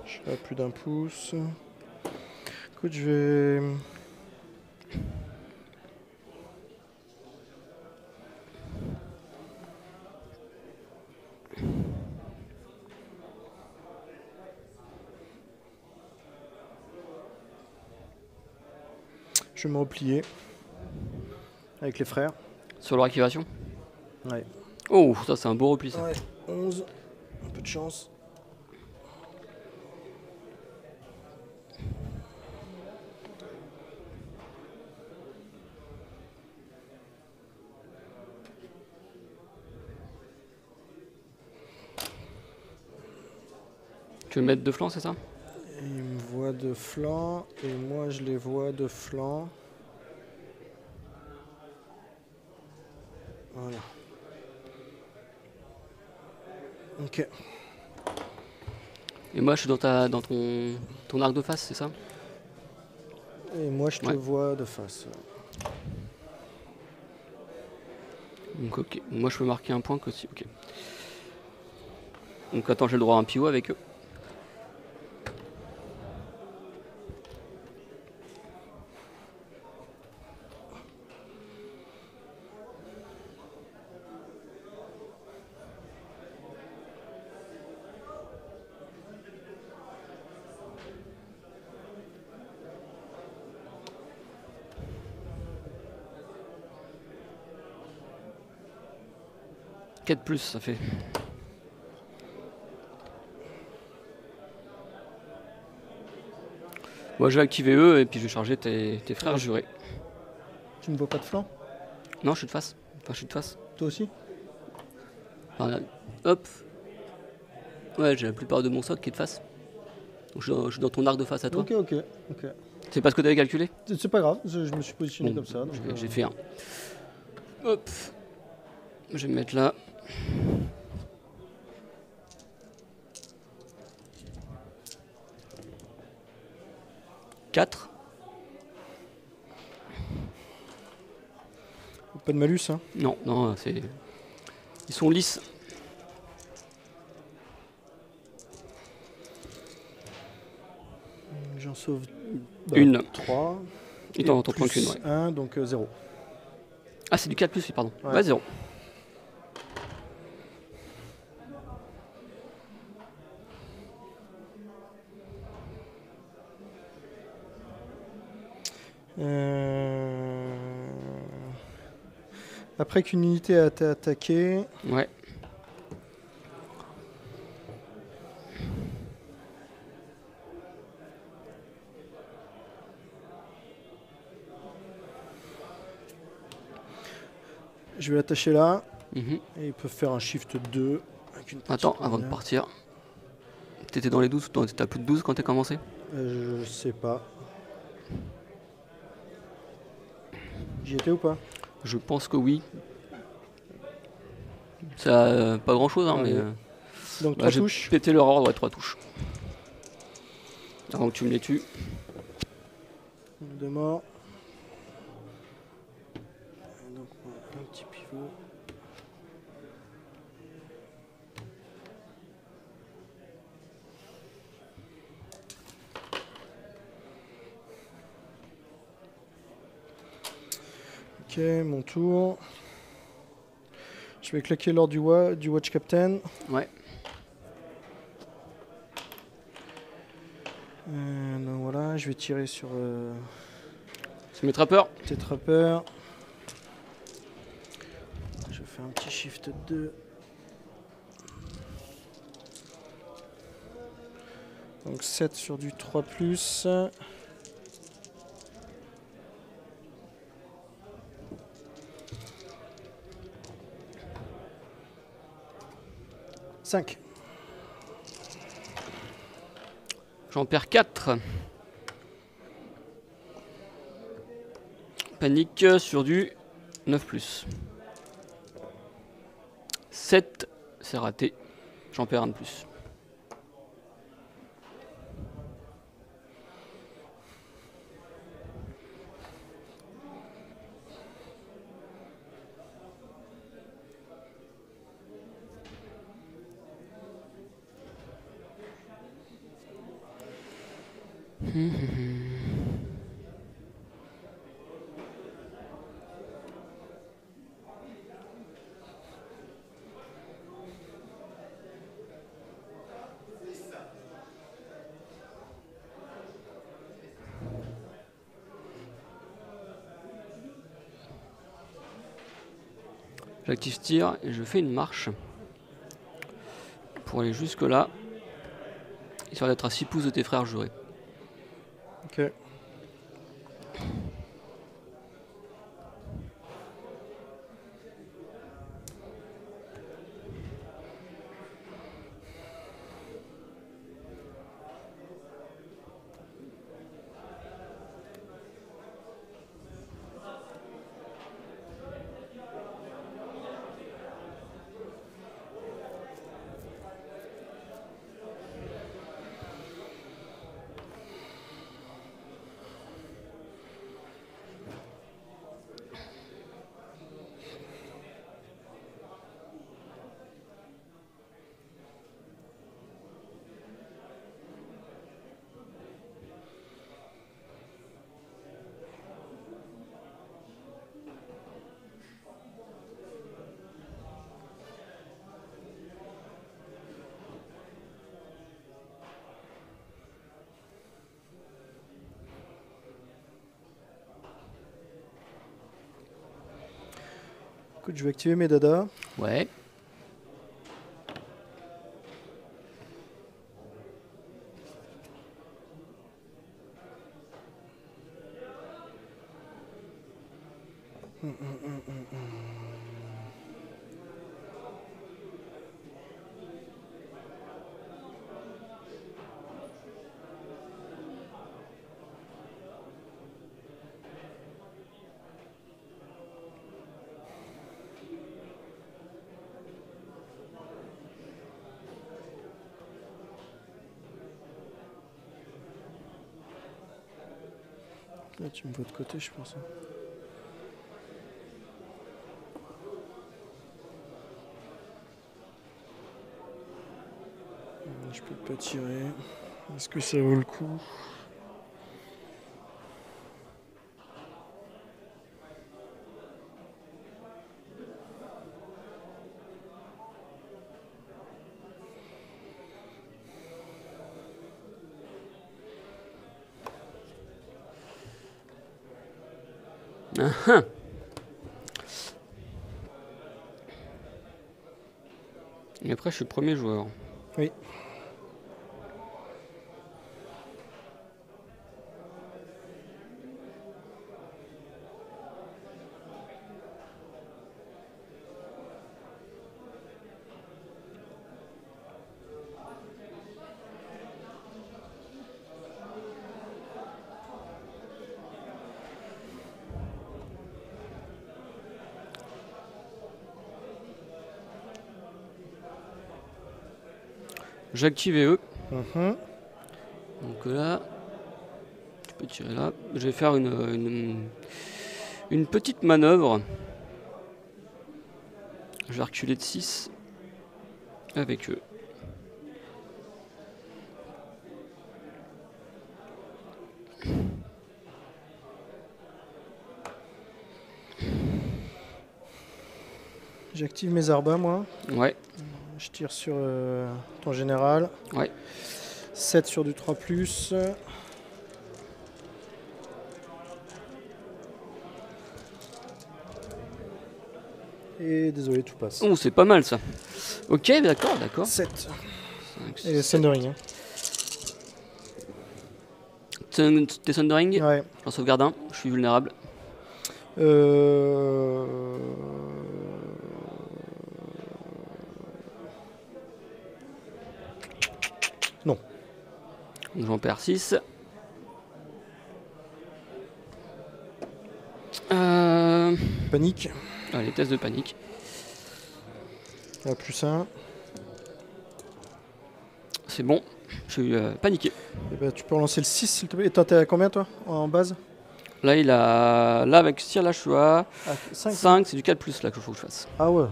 Speaker 1: Je suis à plus d'un pouce. Écoute, je vais... Je vais me replier avec les frères.
Speaker 2: Sur leur activation.
Speaker 1: Ouais.
Speaker 2: Oh, ça c'est un beau repli ça.
Speaker 1: Ouais, 11. Un peu de chance.
Speaker 2: Tu veux mettre de flanc, c'est ça?
Speaker 1: Et ils me voient de flanc et moi je les vois de flanc. Voilà. Ok.
Speaker 2: Et moi je suis dans ton arc de face, c'est ça?
Speaker 1: Et moi je te
Speaker 2: Ouais.
Speaker 1: vois de face.
Speaker 2: Donc ok, moi je peux marquer un point aussi, ok. Donc attends, j'ai le droit à un pivot avec eux. Quatre plus, ça fait. Moi je vais activer eux et puis je vais charger tes frères jurés.
Speaker 1: Tu me vois pas de flanc?
Speaker 2: Non, je suis de face. Enfin, je suis de face.
Speaker 1: Toi aussi?
Speaker 2: Enfin, hop. Ouais, j'ai la plupart de mon socle qui est de face. Donc je suis dans ton arc de face à toi.
Speaker 1: Ok.
Speaker 2: C'est pas ce que t'avais calculé?
Speaker 1: C'est pas grave, je me suis positionné
Speaker 2: Bon,
Speaker 1: comme ça. donc,
Speaker 2: j'ai fait un. Hop. Je vais me mettre là. Quatre.
Speaker 1: Pas de malus, hein?
Speaker 2: Non, c'est. Ils sont lisses.
Speaker 1: J'en sauve
Speaker 2: Une.
Speaker 1: 3.
Speaker 2: Et t'en prends qu'une, ouais.
Speaker 1: 1, donc 0.
Speaker 2: Ah, c'est du 4 plus, oui, pardon.
Speaker 1: Ouais.
Speaker 2: Ouais, 0.
Speaker 1: Après qu'une unité a été attaquée,
Speaker 2: Ouais.
Speaker 1: je vais l'attacher là.
Speaker 2: Mhm.
Speaker 1: Et ils peuvent faire un shift 2. Avec une petite
Speaker 2: Attends, avant de
Speaker 1: lumière.
Speaker 2: partir. T'étais dans les 12, t'étais à plus de 12 quand t'as commencé?
Speaker 1: Je sais pas. J'y étais ou pas?
Speaker 2: Je pense que oui. Ça pas grand chose, hein,
Speaker 1: Allez.
Speaker 2: mais.
Speaker 1: Donc
Speaker 2: Bah,
Speaker 1: 3
Speaker 2: j'ai
Speaker 1: touches.
Speaker 2: pété leur ordre, ouais, 3 touches. Avant que tu me les tues.
Speaker 1: 2 morts. Et donc un petit pivot. Ok, mon tour. Je vais claquer l'ordre du Watch Captain.
Speaker 2: Ouais.
Speaker 1: Donc voilà, je vais tirer sur
Speaker 2: C'est mes trappeurs.
Speaker 1: tes trappeurs. Je fais un petit shift 2. Donc 7 sur du 3+. Cinq.
Speaker 2: J'en perds 4. Panique sur du 9+. 7, c'est raté. J'en perds un de plus. J'active tir et je fais une marche pour aller jusque là, histoire d'être à 6 pouces de tes frères jurés.
Speaker 1: Ok. Écoute, je vais activer mes dadas.
Speaker 2: Ouais.
Speaker 1: Là, tu me vois de côté, je pense. Je peux pas tirer. Est-ce que ça vaut le coup?
Speaker 2: Et après, je suis premier joueur.
Speaker 1: Oui.
Speaker 2: J'active eux. Donc là, tu peux tirer là. Je vais faire une petite manœuvre. Je vais reculer de 6 avec eux.
Speaker 1: J'active mes arbas, moi.
Speaker 2: Ouais,
Speaker 1: Je tire sur ton général.
Speaker 2: ouais.
Speaker 1: 7 sur du 3+. Et désolé, tout passe.
Speaker 2: Oh, c'est pas mal ça. Ok, d'accord, d'accord.
Speaker 1: 7.
Speaker 2: 5,
Speaker 1: Et Sundering.
Speaker 2: T'es Sundering?
Speaker 1: Ouais.
Speaker 2: J'en sauvegarde un, je suis vulnérable.
Speaker 1: Euh... Non.
Speaker 2: Donc j'en perds 6.
Speaker 1: Panique.
Speaker 2: Allez, test de panique.
Speaker 1: +1.
Speaker 2: C'est bon, je suis paniqué.
Speaker 1: Et bah, tu peux relancer le 6 s'il te plaît. Et toi, t'es à combien toi en base?
Speaker 2: Là, là avec ce tir, là, je suis à
Speaker 1: 5.
Speaker 2: 5, c'est du 4+, là qu'il faut que je fasse.
Speaker 1: Ah ouais.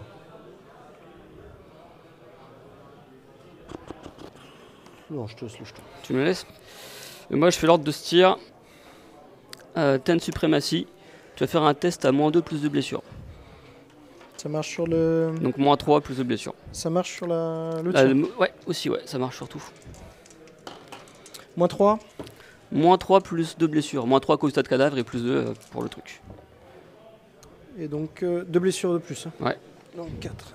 Speaker 1: Non, je te laisse le jeton.
Speaker 2: Tu me le laisses? Et moi, je fais l'ordre de ce tir. 10 suprématie. Tu vas faire un test à -2 plus de blessures.
Speaker 1: Ça marche sur le.
Speaker 2: Donc -3 plus de blessures.
Speaker 1: Ça marche sur le tir.
Speaker 2: Ouais, aussi, ouais, ça marche sur tout.
Speaker 1: -3.
Speaker 2: -3 plus 2 blessures. -3 cause de cadavre et plus 2 pour le truc.
Speaker 1: Et donc 2 blessures de plus. Hein.
Speaker 2: Ouais.
Speaker 1: Donc 4.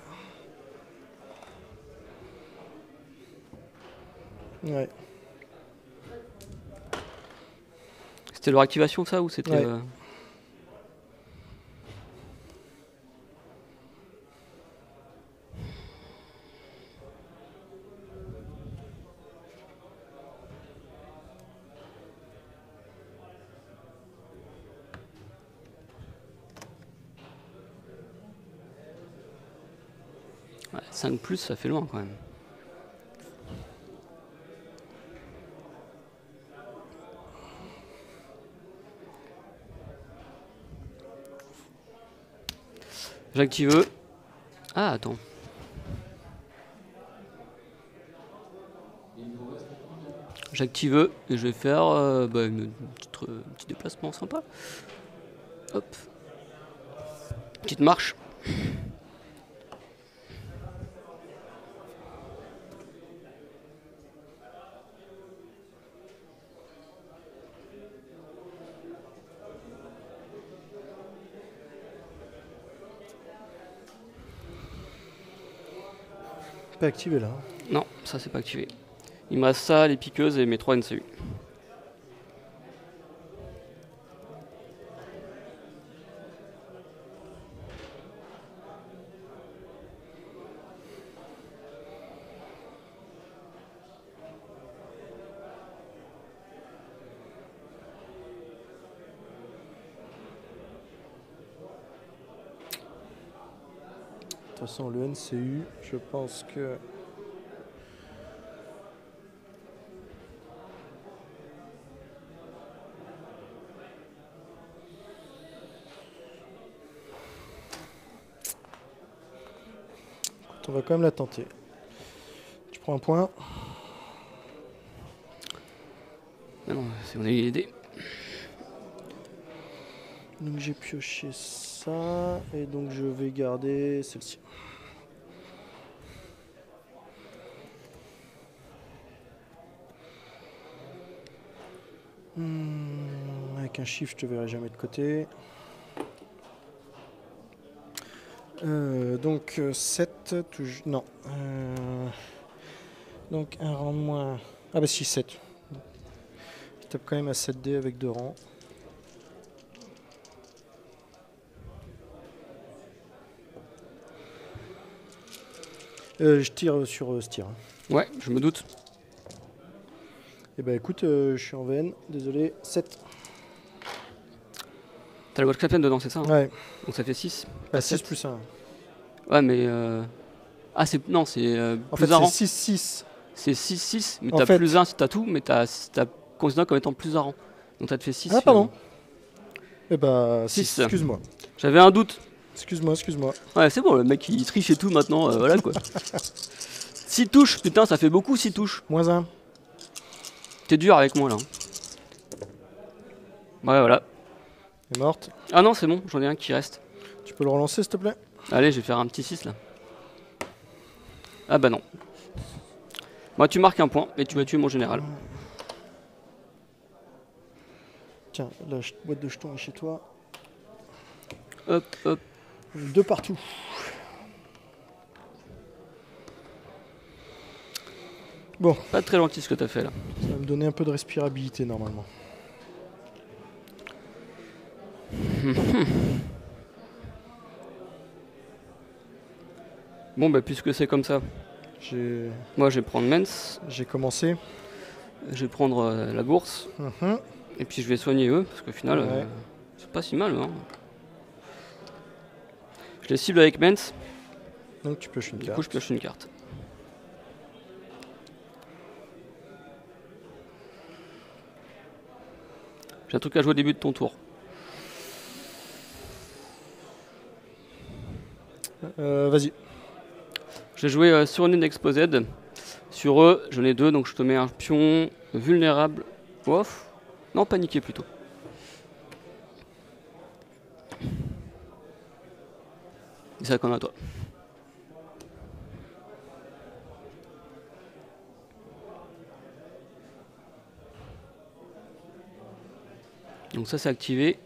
Speaker 1: Ouais.
Speaker 2: C'était leur activation ça ou c'était...
Speaker 1: Ouais.
Speaker 2: Ouais, 5+, ça fait loin quand même. J'active eux. Ah, attends. J'active eux et je vais faire un petit déplacement sympa. Hop. Petite marche.
Speaker 1: Pas activé là.
Speaker 2: Non, ça c'est pas activé. Il me reste ça, les piqueuses et mes 3 NCU.
Speaker 1: De toute façon, le NCU, je pense que. On va quand même la tenter. Tu prends un point.
Speaker 2: Ah non, on a eu l'idée.
Speaker 1: Donc j'ai pioché ça et donc je vais garder celle-ci. Avec un shift, je ne verrai jamais de côté. Donc 7, non. Donc un rang de moins. Ah bah si, 7. Je tape quand même à 7D avec 2 rangs. Je tire sur ce tir.
Speaker 2: Ouais, je me doute.
Speaker 1: Et bah écoute, je suis en veine, désolé, 7.
Speaker 2: T'as le Watch Captain dedans, c'est ça hein?
Speaker 1: Ouais.
Speaker 2: Donc ça fait 6.
Speaker 1: Bah 6 plus 1.
Speaker 2: Ouais, mais... Ah, c'est... Non, c'est
Speaker 1: En
Speaker 2: plus
Speaker 1: fait,
Speaker 2: un rang.
Speaker 1: c'est 6-6.
Speaker 2: C'est 6-6, mais
Speaker 1: En
Speaker 2: t'as
Speaker 1: fait-
Speaker 2: plus 1 si t'as tout, mais t'as considéré comme étant plus un rang. Donc ça te fait 6.
Speaker 1: Ah, pardon. Eh bah,
Speaker 2: Six.
Speaker 1: 6. Excuse-moi.
Speaker 2: J'avais un doute.
Speaker 1: Excuse-moi.
Speaker 2: Ouais, c'est bon, le mec il triche et tout maintenant, voilà quoi. 6 touches, putain, ça fait beaucoup 6 touches.
Speaker 1: -1.
Speaker 2: T'es dur avec moi là. Ouais, voilà.
Speaker 1: Elle est morte.
Speaker 2: Ah non, c'est bon, j'en ai un qui reste.
Speaker 1: Tu peux le relancer, s'il te plaît?
Speaker 2: Allez, je vais faire un petit 6 là. Ah bah non. Moi, tu marques un point et tu vas tuer mon général.
Speaker 1: Tiens, la boîte de jetons est chez toi.
Speaker 2: Hop, hop.
Speaker 1: 2 partout. Bon,
Speaker 2: Pas très gentil ce que t'as fait là.
Speaker 1: ça va me donner un peu de respirabilité normalement.
Speaker 2: Bon bah puisque c'est comme ça,
Speaker 1: J'ai
Speaker 2: moi je vais prendre Mens,
Speaker 1: commencé.
Speaker 2: je vais prendre la bourse,
Speaker 1: Mhm.
Speaker 2: et puis je vais soigner eux, parce qu'au final,
Speaker 1: Ouais.
Speaker 2: c'est pas si mal. Hein. Je les cible avec Mens,
Speaker 1: Donc tu pioches une
Speaker 2: du
Speaker 1: carte.
Speaker 2: coup je pioche une carte. J'ai un truc à jouer au début de ton tour.
Speaker 1: Vas-y.
Speaker 2: Je vais jouer sur une Exposed. Sur eux, j'en ai 2, donc je te mets un pion vulnérable. Ouf. Non, paniqué plutôt. Et ça qu'on a à toi. Donc ça c'est activé.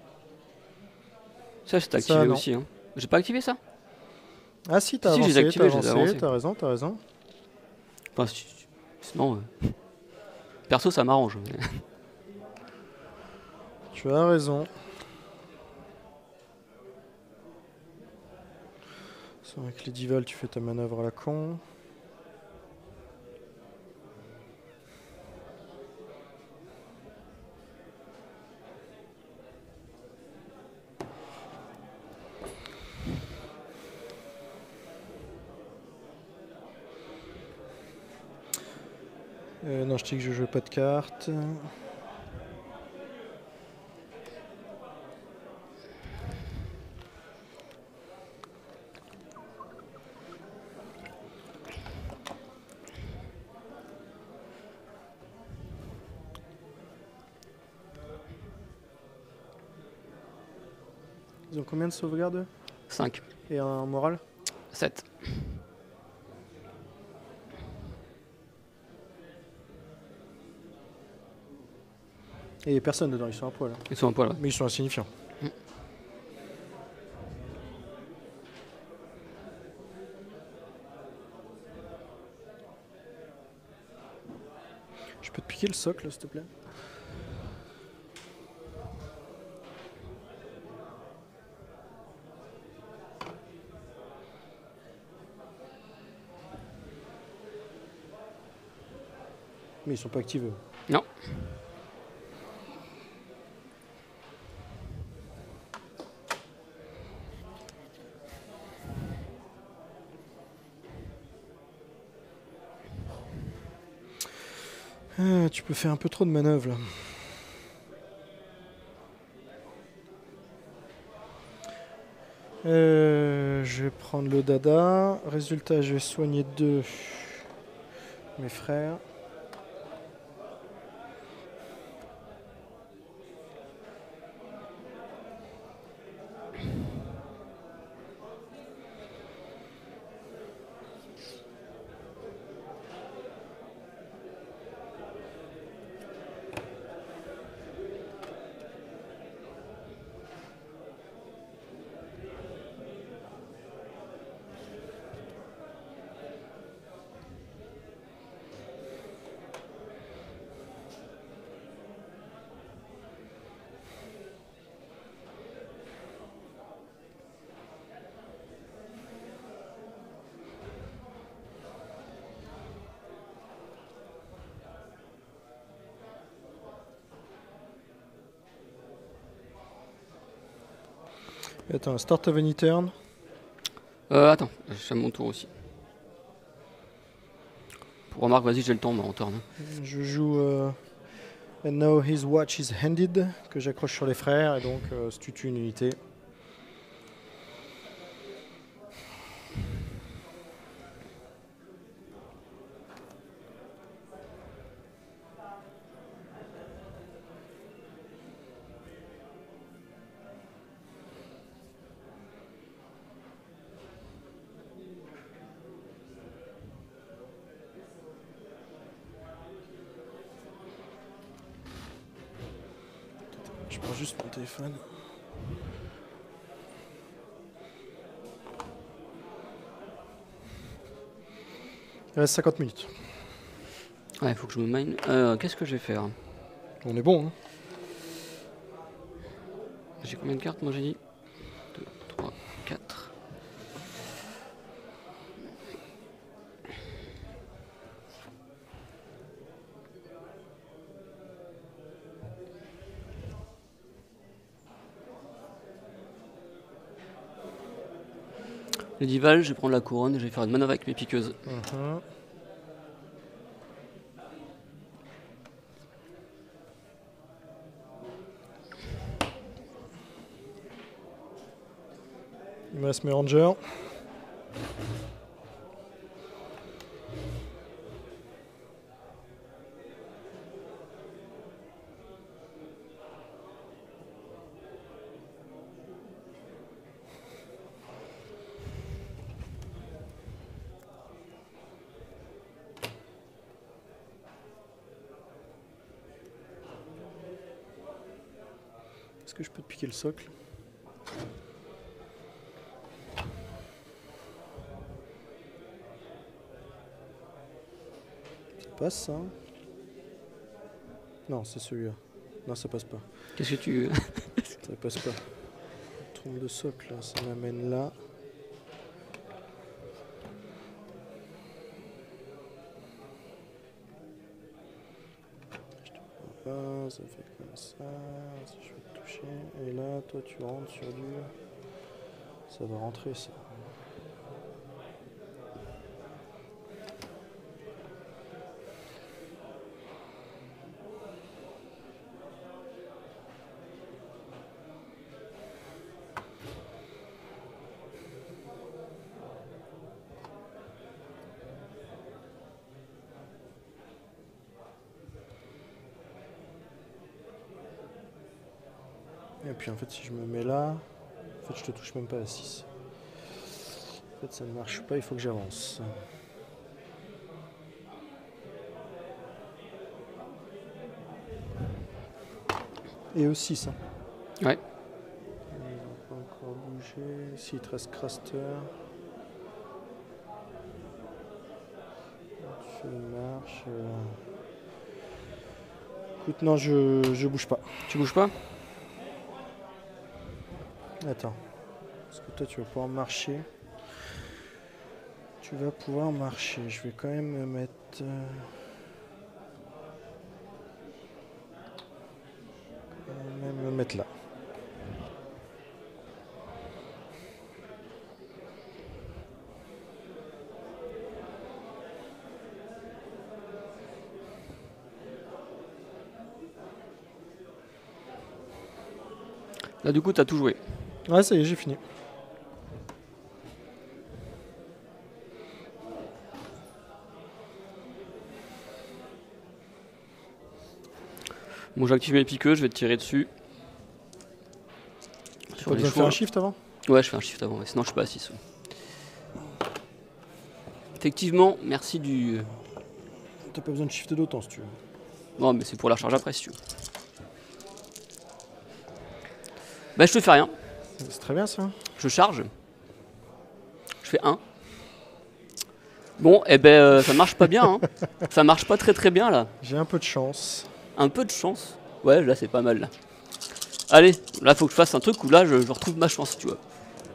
Speaker 2: Ça c'est activé
Speaker 1: non.
Speaker 2: aussi. Hein. J'ai pas activé ça?
Speaker 1: Ah si, t'as
Speaker 2: Si, je les ai
Speaker 1: avancé,
Speaker 2: activés, je les ai avancés.
Speaker 1: t'as raison.
Speaker 2: Enfin, sinon, perso ça m'arrange.
Speaker 1: Tu as raison. C'est avec les divals, tu fais ta manœuvre à la con. Non, je t'ai dit que je jouais pas de cartes. Ils ont combien de sauvegardes
Speaker 2: 5,
Speaker 1: et un moral?
Speaker 2: 7.
Speaker 1: Et il y a personne dedans, ils sont à poil. Hein.
Speaker 2: Ils sont un poil. Ouais.
Speaker 1: Mais ils sont insignifiants. Je peux te piquer le socle, s'il te plaît? Mais ils sont pas activés.
Speaker 2: Non.
Speaker 1: Tu peux faire un peu trop de manœuvres là. Je vais prendre le dada. Résultat, je vais soigner 2 mes frères. Attends, start of any turn.
Speaker 2: Attends, j'ai mon tour aussi. Pour Remarque, vas-y, j'ai le temps, en turn.
Speaker 1: Je joue And now his watch is handed, que j'accroche sur les frères, et donc si tu tues une unité. Je prends juste mon téléphone. Il reste 50 minutes.
Speaker 2: Ouais, il faut que je me mine. Qu'est-ce que je vais faire?
Speaker 1: On est bon, hein.
Speaker 2: J'ai combien de cartes, moi j'ai dit 2, 3, 4. Le Dival, je vais prendre la couronne et je vais faire une manœuvre avec mes piqueuses.
Speaker 1: Il me reste mes rangers. Est-ce que je peux te piquer le socle? Ça passe ça? Non, c'est celui-là. Non, ça passe pas.
Speaker 2: Qu'est-ce que tu...
Speaker 1: Ça passe pas. Trompe de socle, là, ça m'amène là. Je te vois pas, ça fait comme ça. Si je vais te toucher. Et là, toi, tu rentres sur du... Ça va rentrer, ça. Et puis en fait si je me mets là, en fait je te touche même pas à 6. En fait ça ne marche pas, il faut que j'avance. Et aussi ça.
Speaker 2: Ouais.
Speaker 1: Il va pas encore bouger. Ici il te reste Craster. Tu marches. Écoute non je bouge pas.
Speaker 2: Tu bouges pas?
Speaker 1: Attends. Parce que toi tu vas pouvoir marcher. Tu vas pouvoir marcher. Je vais quand même me mettre... me mettre là.
Speaker 2: Là du coup t'as tout joué.
Speaker 1: Ouais ça y est j'ai fini.
Speaker 2: Bon j'active mes piqueuses, je vais te tirer dessus.
Speaker 1: Tu as besoin de faire un shift avant?
Speaker 2: Ouais je fais un shift avant, ouais. Sinon je suis pas à 6. Effectivement, merci du...
Speaker 1: T'as pas besoin de shifter d'autant si tu veux.
Speaker 2: Non mais c'est pour la charge après si tu veux. Bah je te fais rien.
Speaker 1: C'est très bien ça.
Speaker 2: Je charge. Je fais 1. Bon, et ben ça marche pas bien. Hein. Ça marche pas très bien là.
Speaker 1: J'ai un peu de chance.
Speaker 2: Un peu de chance. Ouais, là c'est pas mal là. Allez, là faut que je fasse un truc où là je retrouve ma chance, tu vois.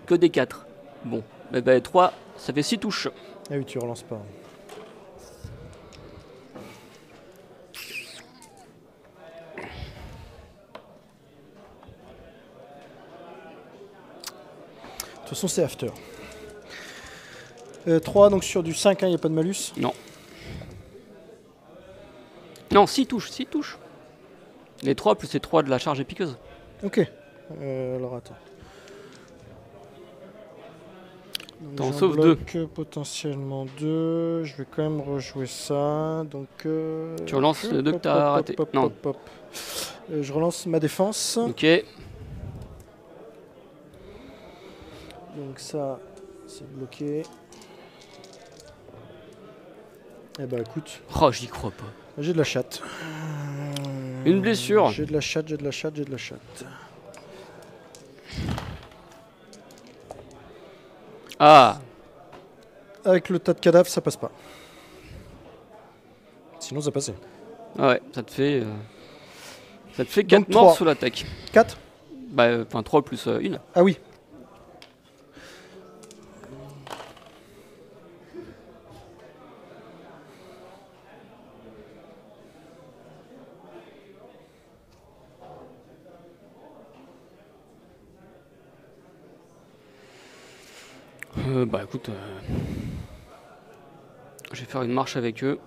Speaker 2: Que des 4. Bon, et ben 3, ça fait 6 touches.
Speaker 1: Ah oui, tu relances pas. De toute façon, c'est after. 3, donc sur du 5, il n'y a pas de malus.
Speaker 2: Non. Non, 6 touches, 6 touches. Les 3 plus les 3 de la charge épiqueuse.
Speaker 1: Ok. Alors attends.
Speaker 2: T'en
Speaker 1: J'en
Speaker 2: sauves
Speaker 1: bloque potentiellement 2. Je vais quand même rejouer ça. Donc.
Speaker 2: Tu relances les 2 que t'as raté. Non.
Speaker 1: Je relance ma défense.
Speaker 2: Ok.
Speaker 1: Donc ça, c'est bloqué. Eh bah écoute.
Speaker 2: Oh, j'y crois pas.
Speaker 1: J'ai de la chatte.
Speaker 2: Une blessure.
Speaker 1: J'ai de la chatte, j'ai de la chatte, j'ai de la chatte.
Speaker 2: Ah.
Speaker 1: Avec le tas de cadavres, ça passe pas. Sinon, ça passait.
Speaker 2: Ah ouais, ça te fait 4
Speaker 1: Donc,
Speaker 2: morts
Speaker 1: 3.
Speaker 2: sous l'attaque.
Speaker 1: 4 ?
Speaker 2: Bah, enfin 3 plus 1.
Speaker 1: Ah oui.
Speaker 2: Bah écoute, je vais faire une marche avec eux.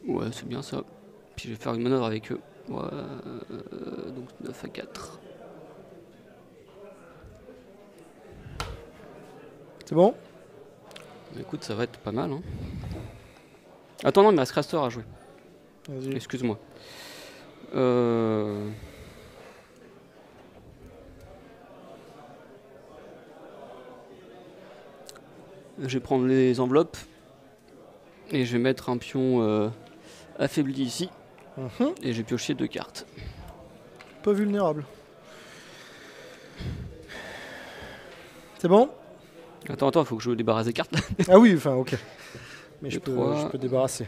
Speaker 2: Ouais, c'est bien ça. Puis je vais faire une manœuvre avec eux. Ouais, donc 9 à 4.
Speaker 1: C'est bon ?
Speaker 2: Bah, écoute, ça va être pas mal. Hein. Attends, non, il me reste Craster à jouer.
Speaker 1: Vas-y.
Speaker 2: Excuse-moi. Je vais prendre les enveloppes. Et je vais mettre un pion affaibli ici. Et je vais piocher 2 cartes.
Speaker 1: Pas vulnérable. C'est bon ?
Speaker 2: Attends, il faut que je débarrasse des cartes.
Speaker 1: Ah oui, enfin, ok. Mais je
Speaker 2: Et
Speaker 1: peux,
Speaker 2: 3.
Speaker 1: je peux débarrasser.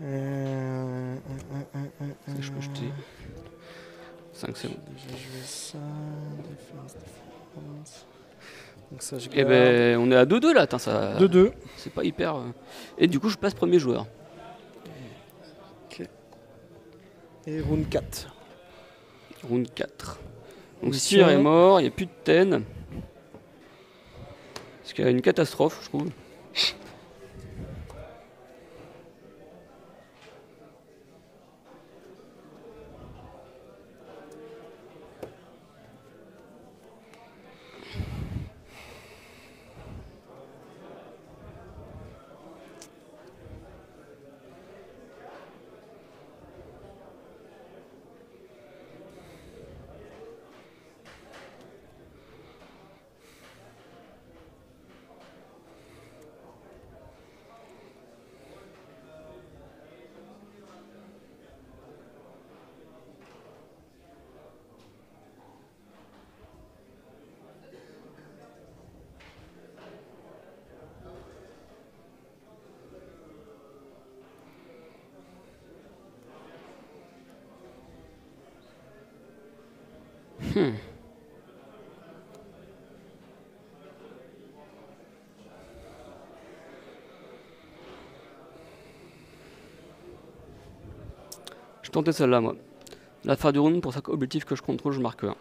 Speaker 2: Je peux jeter. 5, c'est bon.
Speaker 1: J'ai joué ça. Défense. Donc ça, je
Speaker 2: Eh
Speaker 1: garde.
Speaker 2: ben, on est à 2-2 là. Attends, ça.
Speaker 1: 2-2.
Speaker 2: C'est pas hyper. Et du coup, je passe premier joueur.
Speaker 1: Ok. Et round 4.
Speaker 2: Round 4. Donc
Speaker 1: Mission.
Speaker 2: Cyr est mort, il n'y a plus de Ten. Parce qu'il y a une catastrophe, je trouve. Je tentais celle-là, moi. La fin du round, pour chaque objectif que je contrôle, je marque 1.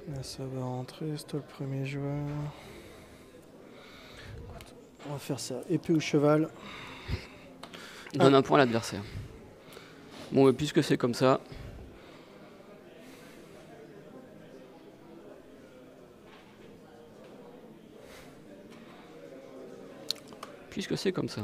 Speaker 1: Là, ça va rentrer, c'est toi le premier joueur. Écoute, on va faire ça. Épée ou cheval.
Speaker 2: Donne un point à l'adversaire. Bon, et puisque c'est comme ça. Puisque c'est comme ça.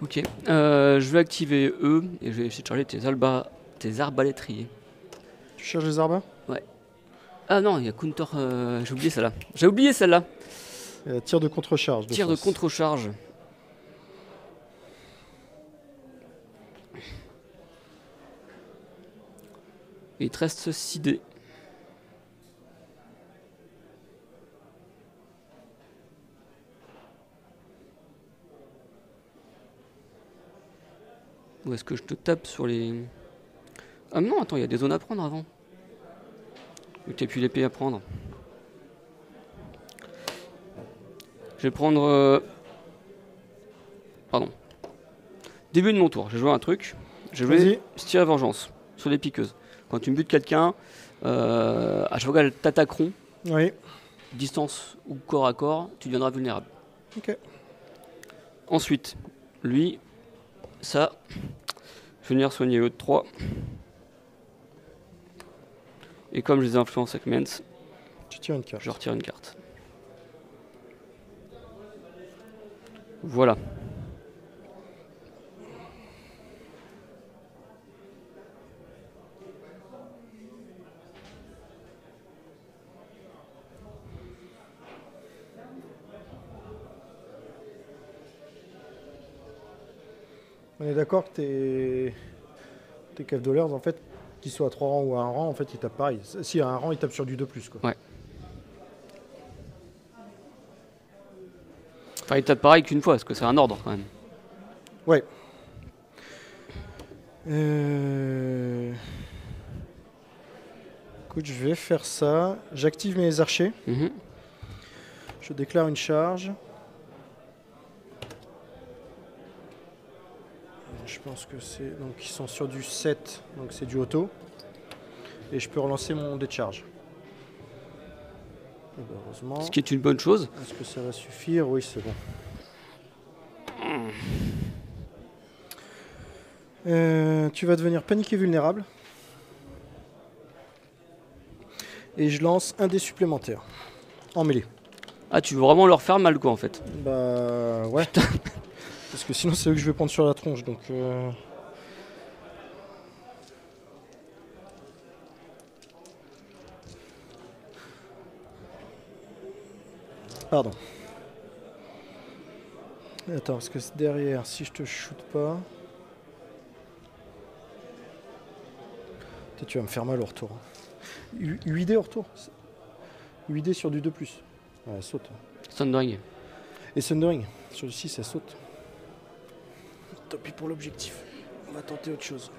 Speaker 2: Ok, je vais activer eux et je vais essayer de charger tes arbalétriers.
Speaker 1: Tu cherches les arbres?
Speaker 2: Ouais. Ah non, il y a counter. J'ai oublié celle-là. J'ai oublié celle-là.
Speaker 1: Tir de contre-charge.
Speaker 2: Tir de contre-charge. Il te reste 6 dés. Ou est-ce que je te tape sur les... Ah non, attends, il y a des zones à prendre avant. Vu que tu n'as plus l'épée à prendre. Je vais prendre... Pardon. Début de mon tour, je vais jouer un truc. Je vais tirer vengeance sur les piqueuses. Quand tu me butes quelqu'un, à chaque fois qu'elles t'attaqueront,
Speaker 1: oui.
Speaker 2: Distance ou corps à corps, tu deviendras vulnérable.
Speaker 1: Ok.
Speaker 2: Ensuite, lui, ça, je vais venir soigner eux de 3. Et comme je les influence avec Mens,
Speaker 1: tu tires une carte.
Speaker 2: Je retire une carte. Voilà.
Speaker 1: On est d'accord que tes Cave-Dwellers, en fait, qu'ils soient à 3 rangs ou à 1 rang, en fait, ils tapent pareil. Si à 1 rang, ils tapent sur du 2+, quoi.
Speaker 2: Ouais. Enfin, ils tapent pareil qu'une fois, parce que c'est un ordre, quand même.
Speaker 1: Ouais. Écoute, je vais faire ça. J'active mes archers. Je déclare une charge. Je pense que c'est... Donc ils sont sur du 7, donc c'est du auto. Et je peux relancer mon dé de charge. Et ben heureusement...
Speaker 2: Ce qui est une bonne chose.
Speaker 1: Est-ce que ça va suffire? Oui, c'est bon. Tu vas devenir paniqué vulnérable. Et je lance un dé supplémentaire. En mêlée.
Speaker 2: Ah, tu veux vraiment leur faire mal, quoi, en fait.
Speaker 1: Bah ouais. Parce que sinon c'est eux que je vais prendre sur la tronche, donc... Pardon. Attends, parce que derrière, si je te shoot pas... Tu vas me faire mal au retour. 8 dés au retour. 8 dés sur du 2+. Ouais, elle saute.
Speaker 2: Thundering.
Speaker 1: Et Thundering. Sur le 6, elle saute. Tant pis pour l'objectif. On va tenter autre chose.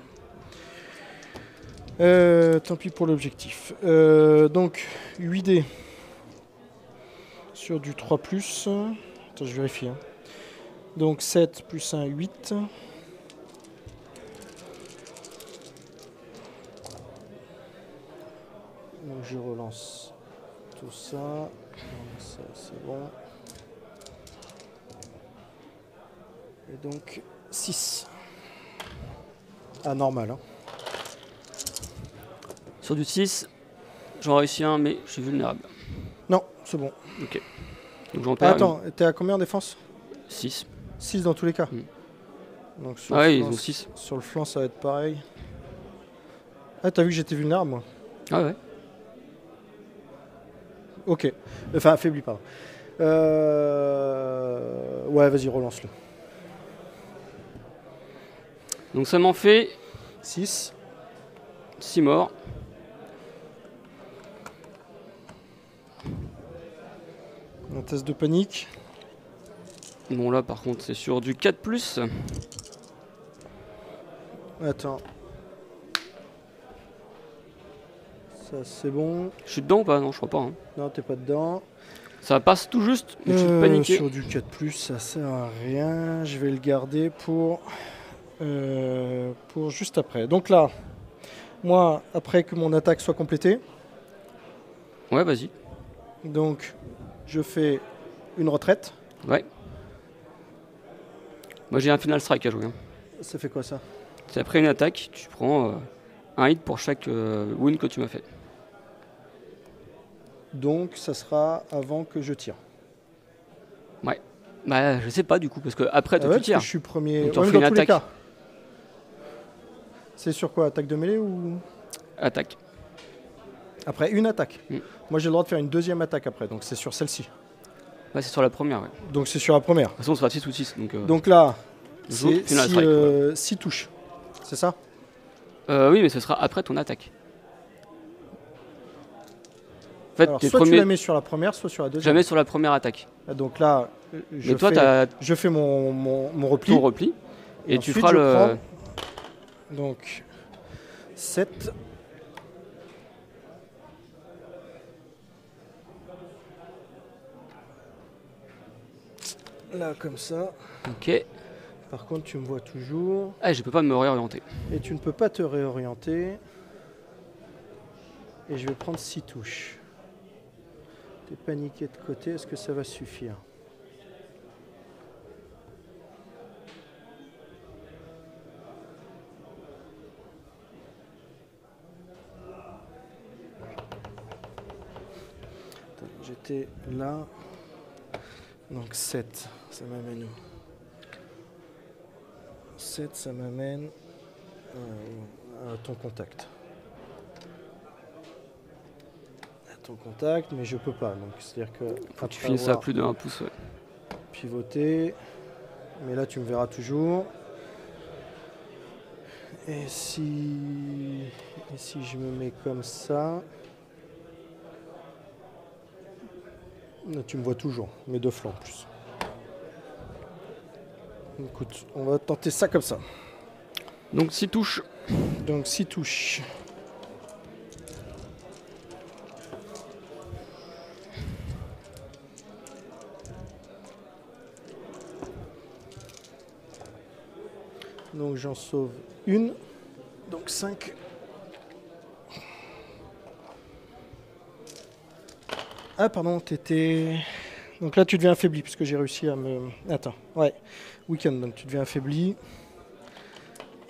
Speaker 1: Tant pis pour l'objectif. Donc, 8 dés sur du 3+. Attends, je vérifie. Hein. Donc, 7 plus 1, 8. Donc, je relance tout ça. Ça, c'est bon. Et donc, 6. Ah, normal. Hein.
Speaker 2: Sur du 6, j'en réussis un, mais je suis vulnérable.
Speaker 1: Non, c'est bon.
Speaker 2: Ok. Donc j'en perds.
Speaker 1: Attends, t'es à combien en défense?
Speaker 2: 6.
Speaker 1: 6 dans tous les cas. Donc sur
Speaker 2: ouais,
Speaker 1: flanc,
Speaker 2: ils ont 6.
Speaker 1: Sur le flanc, ça va être pareil. Ah, t'as vu que j'étais vulnérable, moi?
Speaker 2: Ah ouais.
Speaker 1: Ok. Enfin, affaibli, pardon. Ouais, vas-y, relance-le.
Speaker 2: Donc ça m'en fait
Speaker 1: 6.
Speaker 2: 6 morts.
Speaker 1: Un test de panique.
Speaker 2: Bon là par contre c'est sur du 4+.
Speaker 1: Attends. Ça c'est bon.
Speaker 2: Je suis dedans ou pas? Non, je crois pas. Hein.
Speaker 1: Non, t'es pas dedans.
Speaker 2: Ça passe tout juste, mais je suis paniqué.
Speaker 1: Sur du 4+, ça sert à rien. Je vais le garder pour juste après. Donc là, moi, après que mon attaque soit complétée,
Speaker 2: Ouais, vas-y.
Speaker 1: donc je fais une retraite.
Speaker 2: Ouais. Moi j'ai un final strike à jouer. Hein.
Speaker 1: Ça fait quoi ça?
Speaker 2: C'est après une attaque, tu prends un hit pour chaque wound que tu m'as fait.
Speaker 1: Donc ça sera avant que je tire.
Speaker 2: Ouais. Bah je sais pas du coup, parce que après toi
Speaker 1: ouais,
Speaker 2: tu tires.
Speaker 1: je suis premier.
Speaker 2: Donc, tu
Speaker 1: Ouais,
Speaker 2: en
Speaker 1: mais
Speaker 2: fais
Speaker 1: dans
Speaker 2: une
Speaker 1: tous les
Speaker 2: attaque.
Speaker 1: cas. C'est sur quoi? Attaque de mêlée ou
Speaker 2: Attaque.
Speaker 1: après une attaque?
Speaker 2: Mm.
Speaker 1: Moi j'ai le droit de faire une deuxième attaque après, donc c'est sur celle-ci.
Speaker 2: Ouais, c'est sur la première, ouais. De
Speaker 1: Donc c'est sur la première.
Speaker 2: toute façon on sera 6 ou 6.
Speaker 1: Donc là,
Speaker 2: joue,
Speaker 1: c'est
Speaker 2: final strike,
Speaker 1: 6 touches. C'est ça?
Speaker 2: oui, mais ce sera après ton attaque. En fait,
Speaker 1: Alors,
Speaker 2: t'es
Speaker 1: soit tu
Speaker 2: premier...
Speaker 1: la mets sur la première, soit sur la deuxième.
Speaker 2: Jamais sur la première attaque.
Speaker 1: Donc là,
Speaker 2: Mais toi, t'as
Speaker 1: je fais mon repli.
Speaker 2: ton repli. Et tu
Speaker 1: ensuite,
Speaker 2: feras
Speaker 1: je
Speaker 2: le...
Speaker 1: prends, donc 7. Là, comme ça.
Speaker 2: Ok.
Speaker 1: Par contre, tu me vois toujours.
Speaker 2: Ah, je peux pas me réorienter.
Speaker 1: Et tu ne peux pas te réorienter. Et je vais prendre 6 touches. T'es paniqué de côté, est-ce que ça va suffire? Attends, j'étais là. Donc 7, ça m'amène où? 7, ça m'amène à ton contact. Ton contact, mais je peux pas. Donc c'est-à-dire que
Speaker 2: Faut que tu finisses à plus de 1 pouce. Ouais.
Speaker 1: Pivoter, mais là tu me verras toujours. Et si je me mets comme ça, là, tu me vois toujours, mes deux flancs en plus. Écoute, on va tenter ça comme ça.
Speaker 2: Donc 6 touches.
Speaker 1: Donc 6 touches. Donc j'en sauve une. Donc 5. Ah pardon, t'étais... Donc là tu deviens affaibli puisque j'ai réussi à me... Attends, ouais. Weekend, donc tu deviens affaibli.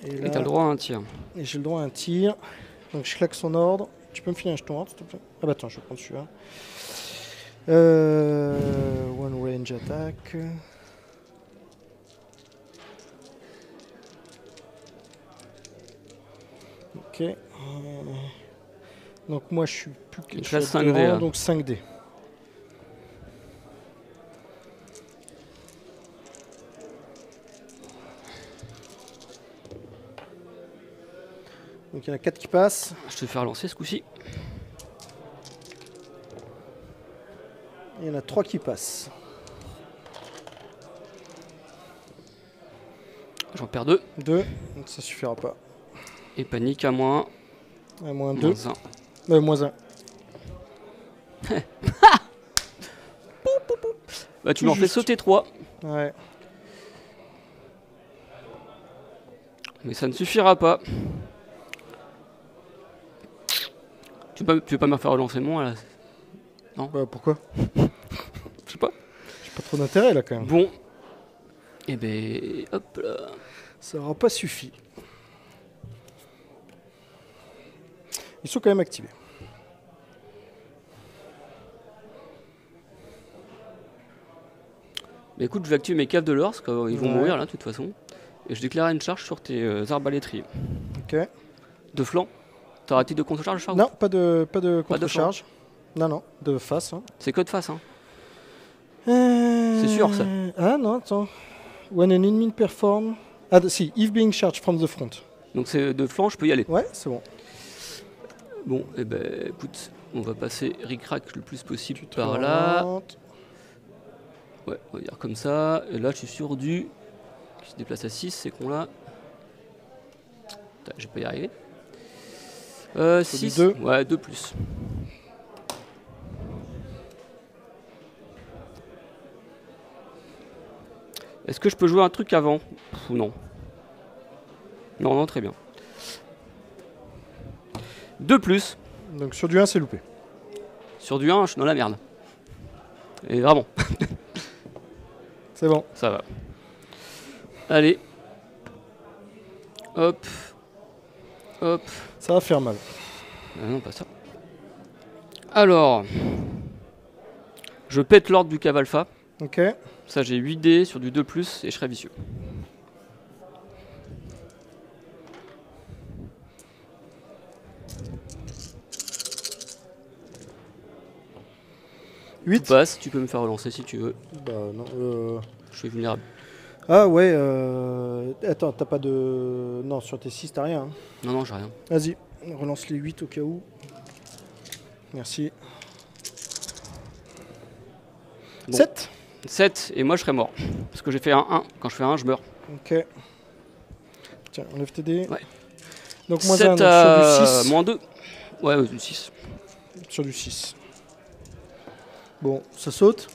Speaker 2: Et t'as le droit à un tir.
Speaker 1: Et j'ai le droit à un tir. Donc je claque son ordre. Tu peux me filer un jeton ordre s'il te plaît? Ah bah attends, je vais prendre celui-là. One range attack. Ok. Donc moi je suis plus que
Speaker 2: Une classe 5D.
Speaker 1: donc 5D. Donc il y en a 4 qui passent.
Speaker 2: Je te fais relancer ce coup-ci.
Speaker 1: Il y en a 3 qui passent.
Speaker 2: J'en perds 2.
Speaker 1: 2, donc ça suffira pas.
Speaker 2: Et panique à moins.
Speaker 1: À moins 2.
Speaker 2: Moins 1.
Speaker 1: Moins 1.
Speaker 2: Bah tu m'en fais sauter 3.
Speaker 1: Ouais.
Speaker 2: Mais ça ne suffira pas. Tu veux pas me faire relancer moi là? Non.
Speaker 1: Bah pourquoi?
Speaker 2: Je sais pas.
Speaker 1: J'ai pas trop d'intérêt là quand même.
Speaker 2: Bon. Et ben hop là.
Speaker 1: Ça aura pas suffi. Ils sont quand même activés.
Speaker 2: Mais écoute, je vais activer mes caves de l'or, parce qu'ils vont mourir là de toute façon. Et je déclare une charge sur tes arbalétriers.
Speaker 1: Ok.
Speaker 2: De flanc. T'as raté de contre-charge, Charles?
Speaker 1: Non, pas de contre-charge. Non, non, de face. Hein.
Speaker 2: C'est que de face, hein. C'est sûr ça.
Speaker 1: Ah non, attends. When an enemy perform. Ah si, if being charged from the front.
Speaker 2: Donc c'est de flanc, je peux y aller.
Speaker 1: Ouais, c'est bon.
Speaker 2: Bon, et ben écoute, on va passer ric-rac le plus possible par là. Ouais, on va dire comme ça. Et là, je suis sur du... qui se déplace à 6, c'est con là. Je vais pas y arriver. 6.
Speaker 1: 2.
Speaker 2: Ouais, 2 plus. Est-ce que je peux jouer un truc avant? Ou non? Non, non, très bien. 2 plus.
Speaker 1: Donc sur du 1, c'est loupé.
Speaker 2: Sur du 1, je suis dans la merde. Et vraiment.
Speaker 1: C'est bon.
Speaker 2: Ça va. Allez. Hop. Hop.
Speaker 1: Ça va faire mal.
Speaker 2: Ah non, pas ça. Alors. Je pète l'ordre du cave alpha.
Speaker 1: Ok.
Speaker 2: Ça, j'ai 8 dés sur du 2 plus et je serai vicieux. Tu passes, tu peux me faire relancer si tu veux.
Speaker 1: Bah non.
Speaker 2: Je suis vulnérable.
Speaker 1: Ah ouais. Attends, t'as pas de. Non, sur tes 6, t'as rien. Hein.
Speaker 2: Non, non, j'ai rien.
Speaker 1: Vas-y, relance les 8 au cas où. Merci.
Speaker 2: Bon.
Speaker 1: 7.
Speaker 2: 7 et moi je serais mort. Parce que j'ai fait un 1. Quand je fais un, je meurs.
Speaker 1: Ok. Tiens, enlève tes dés.
Speaker 2: Ouais.
Speaker 1: Donc moins
Speaker 2: 7
Speaker 1: 1, sur du 6.
Speaker 2: moins 2. Ouais, du 6.
Speaker 1: Sur du 6. Bon, ça saute.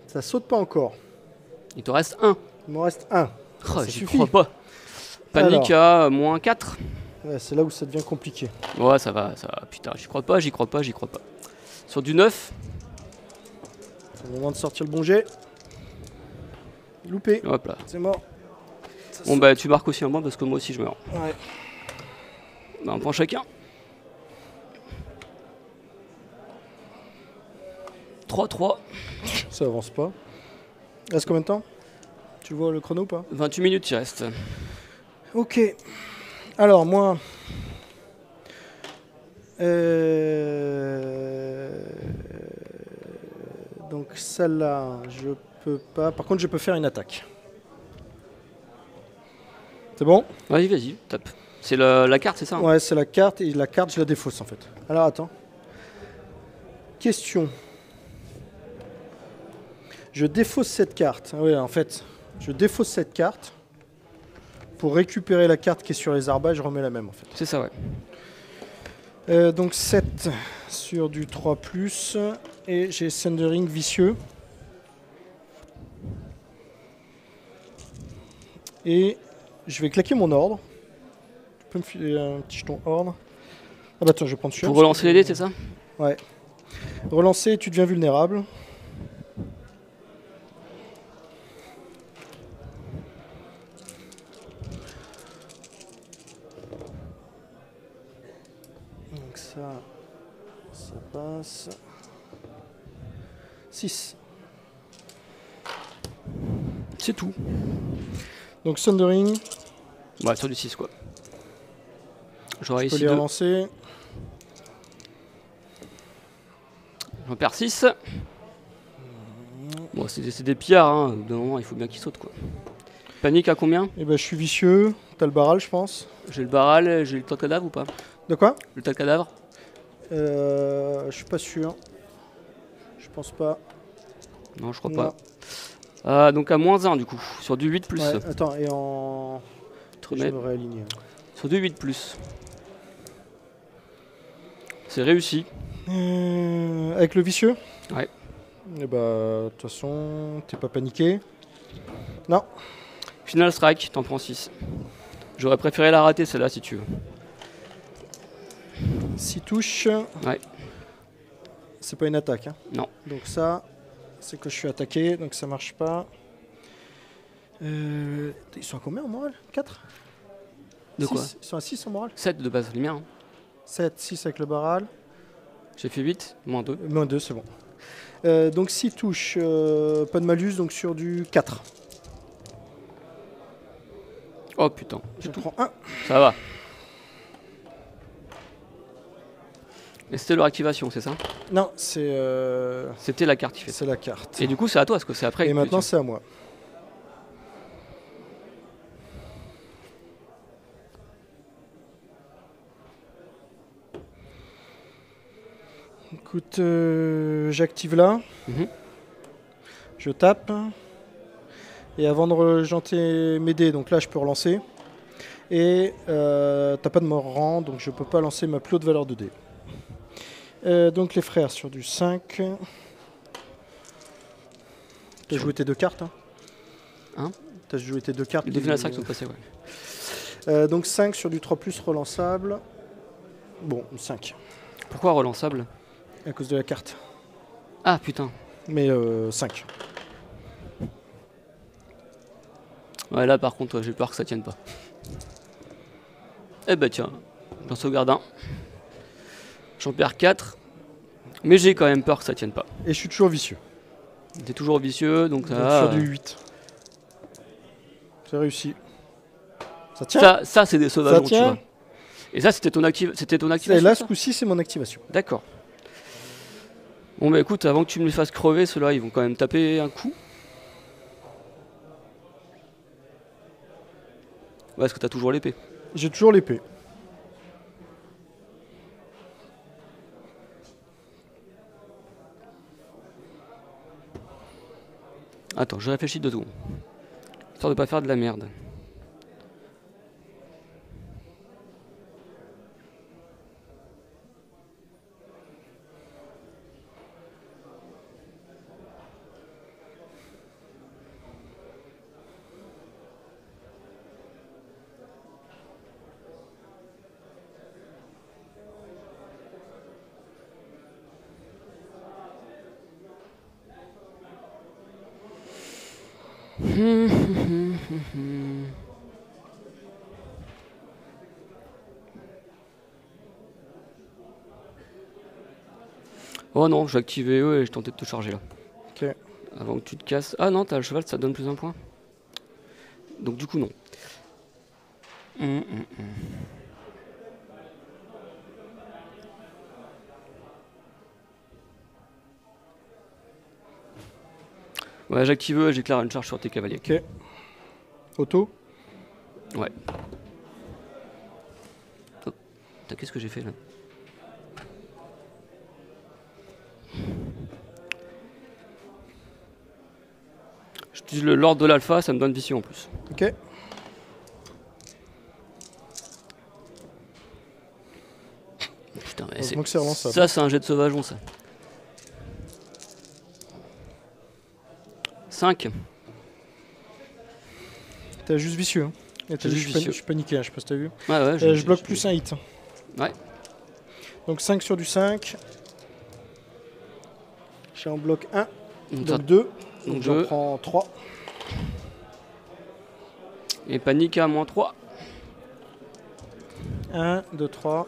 Speaker 1: Ça saute pas encore.
Speaker 2: Il te reste 1.
Speaker 1: Il m'en reste 1.
Speaker 2: Oh,
Speaker 1: ça
Speaker 2: j'y
Speaker 1: suffit.
Speaker 2: crois pas. Panique à moins 4.
Speaker 1: Ouais, c'est là où ça devient compliqué.
Speaker 2: Ouais, ça va, ça va. Putain, j'y crois pas, j'y crois pas, j'y crois pas. Sur du 9.
Speaker 1: C'est le moment de sortir le bon jet. Loupé.
Speaker 2: Hop là.
Speaker 1: C'est mort.
Speaker 2: Bon bah tu marques aussi un point parce que moi aussi je meurs.
Speaker 1: Ouais.
Speaker 2: Bah, un point chacun. 3-3.
Speaker 1: Ça avance pas. Il reste combien de temps? Tu vois le chrono ou pas?
Speaker 2: 28 minutes il reste.
Speaker 1: Ok. Alors moi... Donc celle-là, je peux pas... Par contre, je peux faire une attaque. C'est bon?
Speaker 2: Vas-y, vas-y, tape. C'est la carte, c'est ça hein?
Speaker 1: Ouais, c'est la carte, et la carte, je la défausse en fait. Alors attends. Question. Je défausse cette carte. Oui, en fait, je défausse cette carte pour récupérer la carte qui est sur les arbres, je remets la même en fait.
Speaker 2: C'est ça, ouais.
Speaker 1: Donc 7 sur du 3+, et j'ai Sundering vicieux. Et je vais claquer mon ordre. Tu peux me filer un petit jeton ordre? Ah bah attends, je vais prendre celui-là.
Speaker 2: Pour relancer les dés, c'est ça?
Speaker 1: Ouais. Relancer, tu deviens vulnérable. Donc ça passe. 6.
Speaker 2: C'est tout.
Speaker 1: Donc Sundering,
Speaker 2: Ouais, sur du 6 quoi. J'aurais
Speaker 1: je peux
Speaker 2: ici
Speaker 1: les
Speaker 2: 2.
Speaker 1: relancer.
Speaker 2: J'en perds 6. Bon, c'est des pillards, hein. D'un moment, il faut bien qu'ils sautent quoi. Panique à combien?
Speaker 1: Et ben je suis vicieux. T'as le barral, je pense.
Speaker 2: J'ai le barral, j'ai le tas de cadavre ou pas?
Speaker 1: De quoi?
Speaker 2: Le tas de cadavre?
Speaker 1: Je suis pas sûr. Je pense pas.
Speaker 2: Non, je crois
Speaker 1: Non.
Speaker 2: pas. Donc à moins 1 du coup, sur du 8 plus.
Speaker 1: Ouais, attends, et en...
Speaker 2: Te
Speaker 1: Je
Speaker 2: remets
Speaker 1: me réaligne.
Speaker 2: sur du 8 plus. C'est réussi.
Speaker 1: Avec le vicieux?
Speaker 2: Ouais.
Speaker 1: Et bah, de toute façon, t'es pas paniqué. Non.
Speaker 2: Final strike, t'en prends 6. J'aurais préféré la rater celle-là si tu veux.
Speaker 1: 6 touches.
Speaker 2: Ouais.
Speaker 1: C'est pas une attaque. Hein.
Speaker 2: Non.
Speaker 1: Donc ça, c'est que je suis attaqué, donc ça marche pas. Ils sont à combien en morale? 4?
Speaker 2: De quoi?
Speaker 1: Ils sont à 6 en morale?
Speaker 2: 7 de base lumière. Hein.
Speaker 1: 7, 6 avec le barral.
Speaker 2: J'ai fait 8, moins 2.
Speaker 1: Moins 2, c'est bon. Donc 6 touches, pas de malus, donc sur du 4.
Speaker 2: Oh putain.
Speaker 1: Je prends 1.
Speaker 2: Ça va. Et c'était leur activation, c'est ça?
Speaker 1: Non, c'est
Speaker 2: C'était la carte qui fait ça.
Speaker 1: la carte.
Speaker 2: Et du coup, c'est à toi, parce que c'est après.
Speaker 1: Et
Speaker 2: que
Speaker 1: maintenant,
Speaker 2: tu-
Speaker 1: c'est à moi. Écoute, j'active là.
Speaker 2: Mhm.
Speaker 1: Je tape. Et avant de rejanter mes dés, donc là, je peux relancer. Et t'as pas de mort rang, donc je peux pas lancer ma plus haute valeur de dés. Donc les frères sur du 5. T'as joué tes 2 cartes, hein?
Speaker 2: Hein?
Speaker 1: T'as joué tes 2 cartes.
Speaker 2: Les 2 à 5 sont passés, ouais.
Speaker 1: Donc 5 sur du 3+, relançable. Bon, 5.
Speaker 2: Pourquoi relançable?
Speaker 1: À cause de la carte.
Speaker 2: Ah putain.
Speaker 1: Mais 5.
Speaker 2: Ouais, là par contre, j'ai peur que ça tienne pas. Eh bah tiens, j'en sauvegarde un. J'en perds 4. Mais j'ai quand même peur que ça tienne pas.
Speaker 1: Et je suis toujours vicieux.
Speaker 2: T'es toujours vicieux, donc
Speaker 1: Donc
Speaker 2: ça.
Speaker 1: sur du 8. C'est réussi. Ça tient.
Speaker 2: Ça c'est des sauvages, tu
Speaker 1: tient.
Speaker 2: vois. Et ça, c'était ton activation.
Speaker 1: Et là,
Speaker 2: ça
Speaker 1: ce coup-ci, c'est mon activation.
Speaker 2: D'accord. Bon bah écoute, avant que tu me les fasses crever, ceux-là, ils vont quand même taper un coup. Ouais, parce que t'as toujours l'épée.
Speaker 1: J'ai toujours l'épée.
Speaker 2: Attends, je réfléchis 2 secondes. Histoire de pas faire de la merde. Oh non, j'ai activé eux et je tentais de te charger là.
Speaker 1: Ok.
Speaker 2: Avant que tu te casses. Ah non, t'as le cheval, ça te donne plus un point. Donc du coup non. Ouais, j'active eux et j'éclaire une charge sur tes cavaliers.
Speaker 1: Ok. Auto.
Speaker 2: Ouais. Oh. Putain, qu'est-ce que j'ai fait là? J'utilise le Lord de l'Alpha, ça me donne vision en plus.
Speaker 1: Ok.
Speaker 2: Putain, mais
Speaker 1: Heureusement que c'est relançable.
Speaker 2: ça, c'est un jet de sauvageon, ça. 5.
Speaker 1: T'es juste vicieux. Hein. Et t'as
Speaker 2: Juste
Speaker 1: dit, je
Speaker 2: vicieux.
Speaker 1: suis paniqué, hein, je sais pas si t'as vu.
Speaker 2: Ouais, ouais,
Speaker 1: Je bloque plus un hit.
Speaker 2: Ouais.
Speaker 1: Donc 5 sur du 5. J'en bloque 1.
Speaker 2: Donc,
Speaker 1: Donc 2.
Speaker 2: donc
Speaker 1: Donc j'en
Speaker 2: deux.
Speaker 1: prends 3.
Speaker 2: Et panique à -3.
Speaker 1: 1, 2, 3.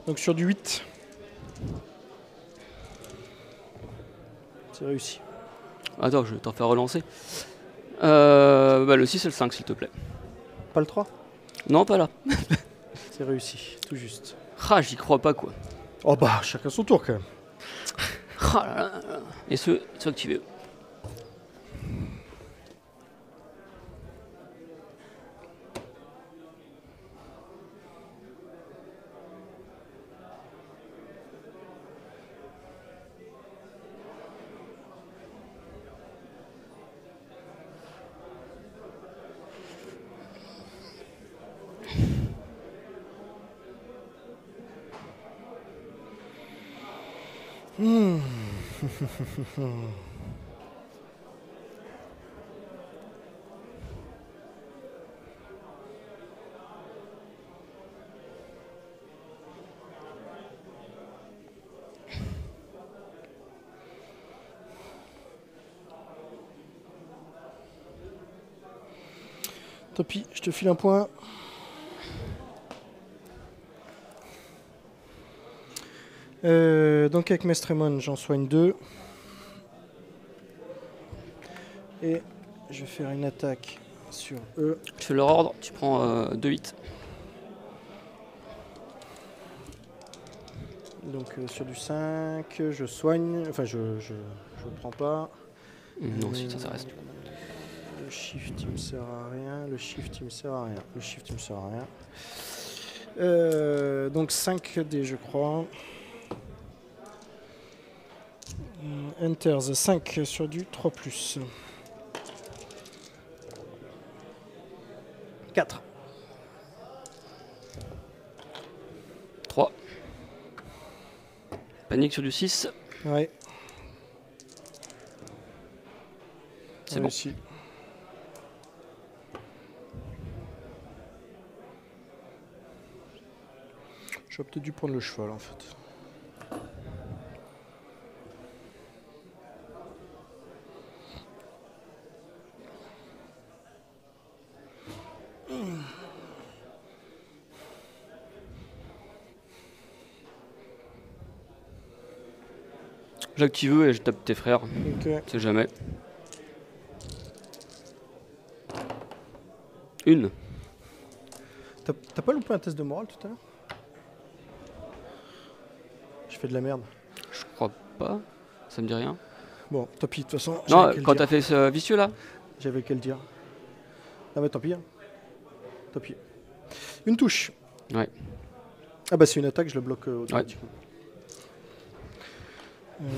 Speaker 1: Donc sur du 8. C'est réussi.
Speaker 2: Attends, je vais t'en faire relancer. Bah, le 6 et le 5, s'il te plaît.
Speaker 1: Pas le 3.
Speaker 2: Non, pas là.
Speaker 1: C'est réussi, tout juste.
Speaker 2: Ah, j'y crois pas, quoi.
Speaker 1: Oh bah, chacun son tour quand même.
Speaker 2: Ah là là là. Et ceux activés.
Speaker 1: Tant pis, je te file un point. Donc avec Mestremon, j'en soigne 2. Et je vais faire une attaque sur eux.
Speaker 2: Je fais leur ordre, tu prends 2 hits.
Speaker 1: Donc sur du 5, je soigne. Enfin, je prends pas.
Speaker 2: Non, si, ça reste.
Speaker 1: Le shift, il me sert à rien. Le shift, il me sert à rien. Le shift, il me sert à rien. Donc 5 dés, je crois. Enter the 5 sur du 3+. 4.
Speaker 2: Panique sur du 6.
Speaker 1: Ouais.
Speaker 2: C'est bon.
Speaker 1: Ici. J'aurais peut-être dû prendre le cheval en fait.
Speaker 2: J'active et je tape tes frères.
Speaker 1: Ok.
Speaker 2: C'est jamais. Une.
Speaker 1: T'as pas loupé un test de morale tout à l'heure? Je fais de la merde.
Speaker 2: Je crois pas. Ça me dit rien.
Speaker 1: Bon, tant pis, de toute façon.
Speaker 2: Non,
Speaker 1: j'avais qu'à le
Speaker 2: quand
Speaker 1: dire.
Speaker 2: t'as fait ce vicieux là.
Speaker 1: J'avais qu'à le dire. Ah bah tant pis. Hein. Tant pis. Une touche.
Speaker 2: Ouais.
Speaker 1: Ah bah c'est une attaque, je le bloque automatiquement.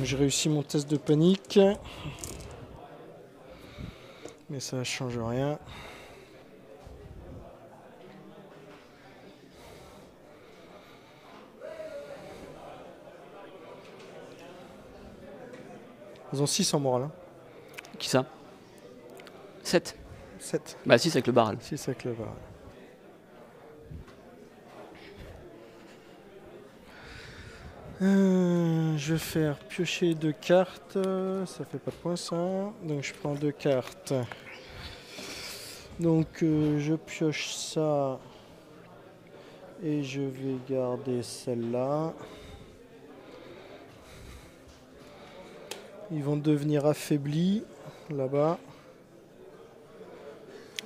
Speaker 1: J'ai réussi mon test de panique. Mais ça change rien. Ils ont 6 en morale. Hein.
Speaker 2: Qui ça? 7.
Speaker 1: 7.
Speaker 2: Bah 6 avec le barrel.
Speaker 1: 6 avec le var. Je vais faire piocher 2 cartes. Ça fait pas de points ça. Donc je prends 2 cartes. Donc je pioche ça. Et je vais garder celle-là. Ils vont devenir affaiblis là-bas.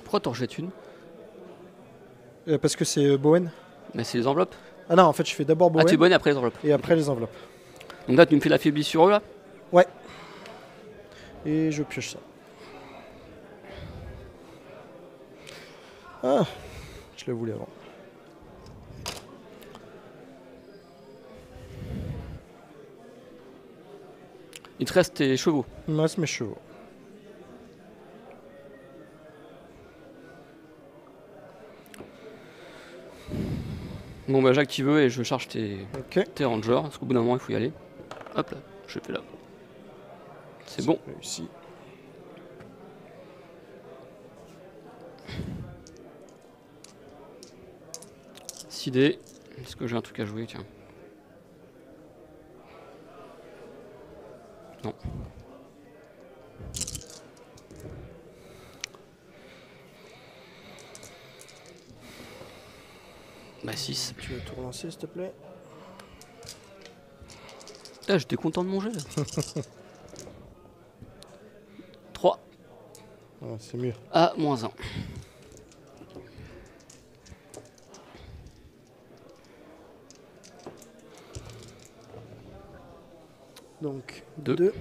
Speaker 2: Pourquoi t'en jettes une?
Speaker 1: Parce que c'est Bowen.
Speaker 2: Mais c'est les enveloppes.
Speaker 1: Ah non, en fait je fais d'abord Bowen
Speaker 2: Ah, tu es bonne après les enveloppes.
Speaker 1: et après les enveloppes.
Speaker 2: Donc là, tu me fais l'affaibli sur eux là.
Speaker 1: Ouais. Et je pioche ça. Ah, je le voulais avant.
Speaker 2: Il te reste tes chevaux.
Speaker 1: Il me reste mes chevaux.
Speaker 2: Bon bah j'active et je charge tes
Speaker 1: Ok.
Speaker 2: rangers, parce qu'au bout d'un moment il faut y aller. Hop là, je fais là. C'est bon.
Speaker 1: Réussi.
Speaker 2: Sidé. Est-ce que j'ai un truc à jouer? Tiens. Non. Bah 6.
Speaker 1: Tu veux tout relancer s'il te plaît?
Speaker 2: Ah, j'étais content de mon jet. 3
Speaker 1: Ah, c'est mieux.
Speaker 2: à moins 1.
Speaker 1: Donc
Speaker 2: 2.
Speaker 1: 2.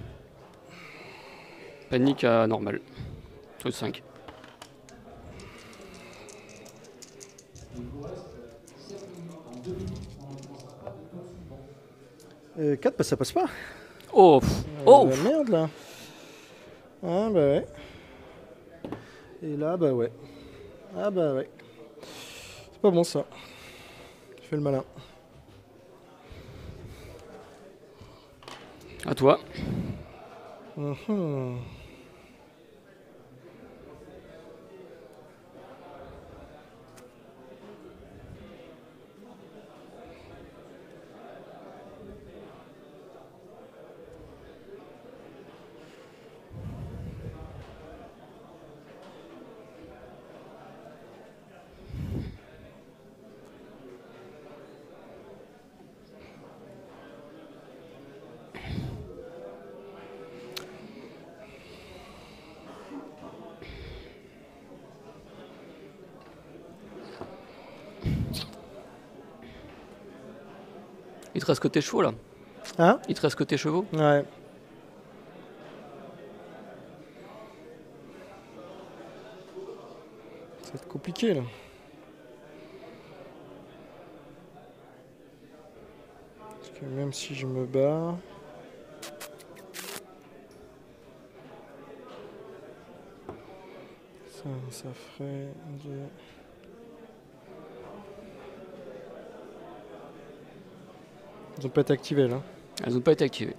Speaker 2: Panique à normal. Truc 5.
Speaker 1: Euh, 4, bah ça passe pas.
Speaker 2: Oh, oh.
Speaker 1: La merde là. Ah bah ouais. Et là bah ouais. Ah bah ouais. C'est pas bon ça. Je fais le malin.
Speaker 2: À toi.
Speaker 1: Mhm.
Speaker 2: Il te reste que tes chevaux là.
Speaker 1: Hein?
Speaker 2: Il te reste que tes chevaux.
Speaker 1: Ouais. Ça va être compliqué là. Parce que même si je me bats. Ça ferait de... Ils ont pas été activés là.
Speaker 2: Elles n'ont pas été activées.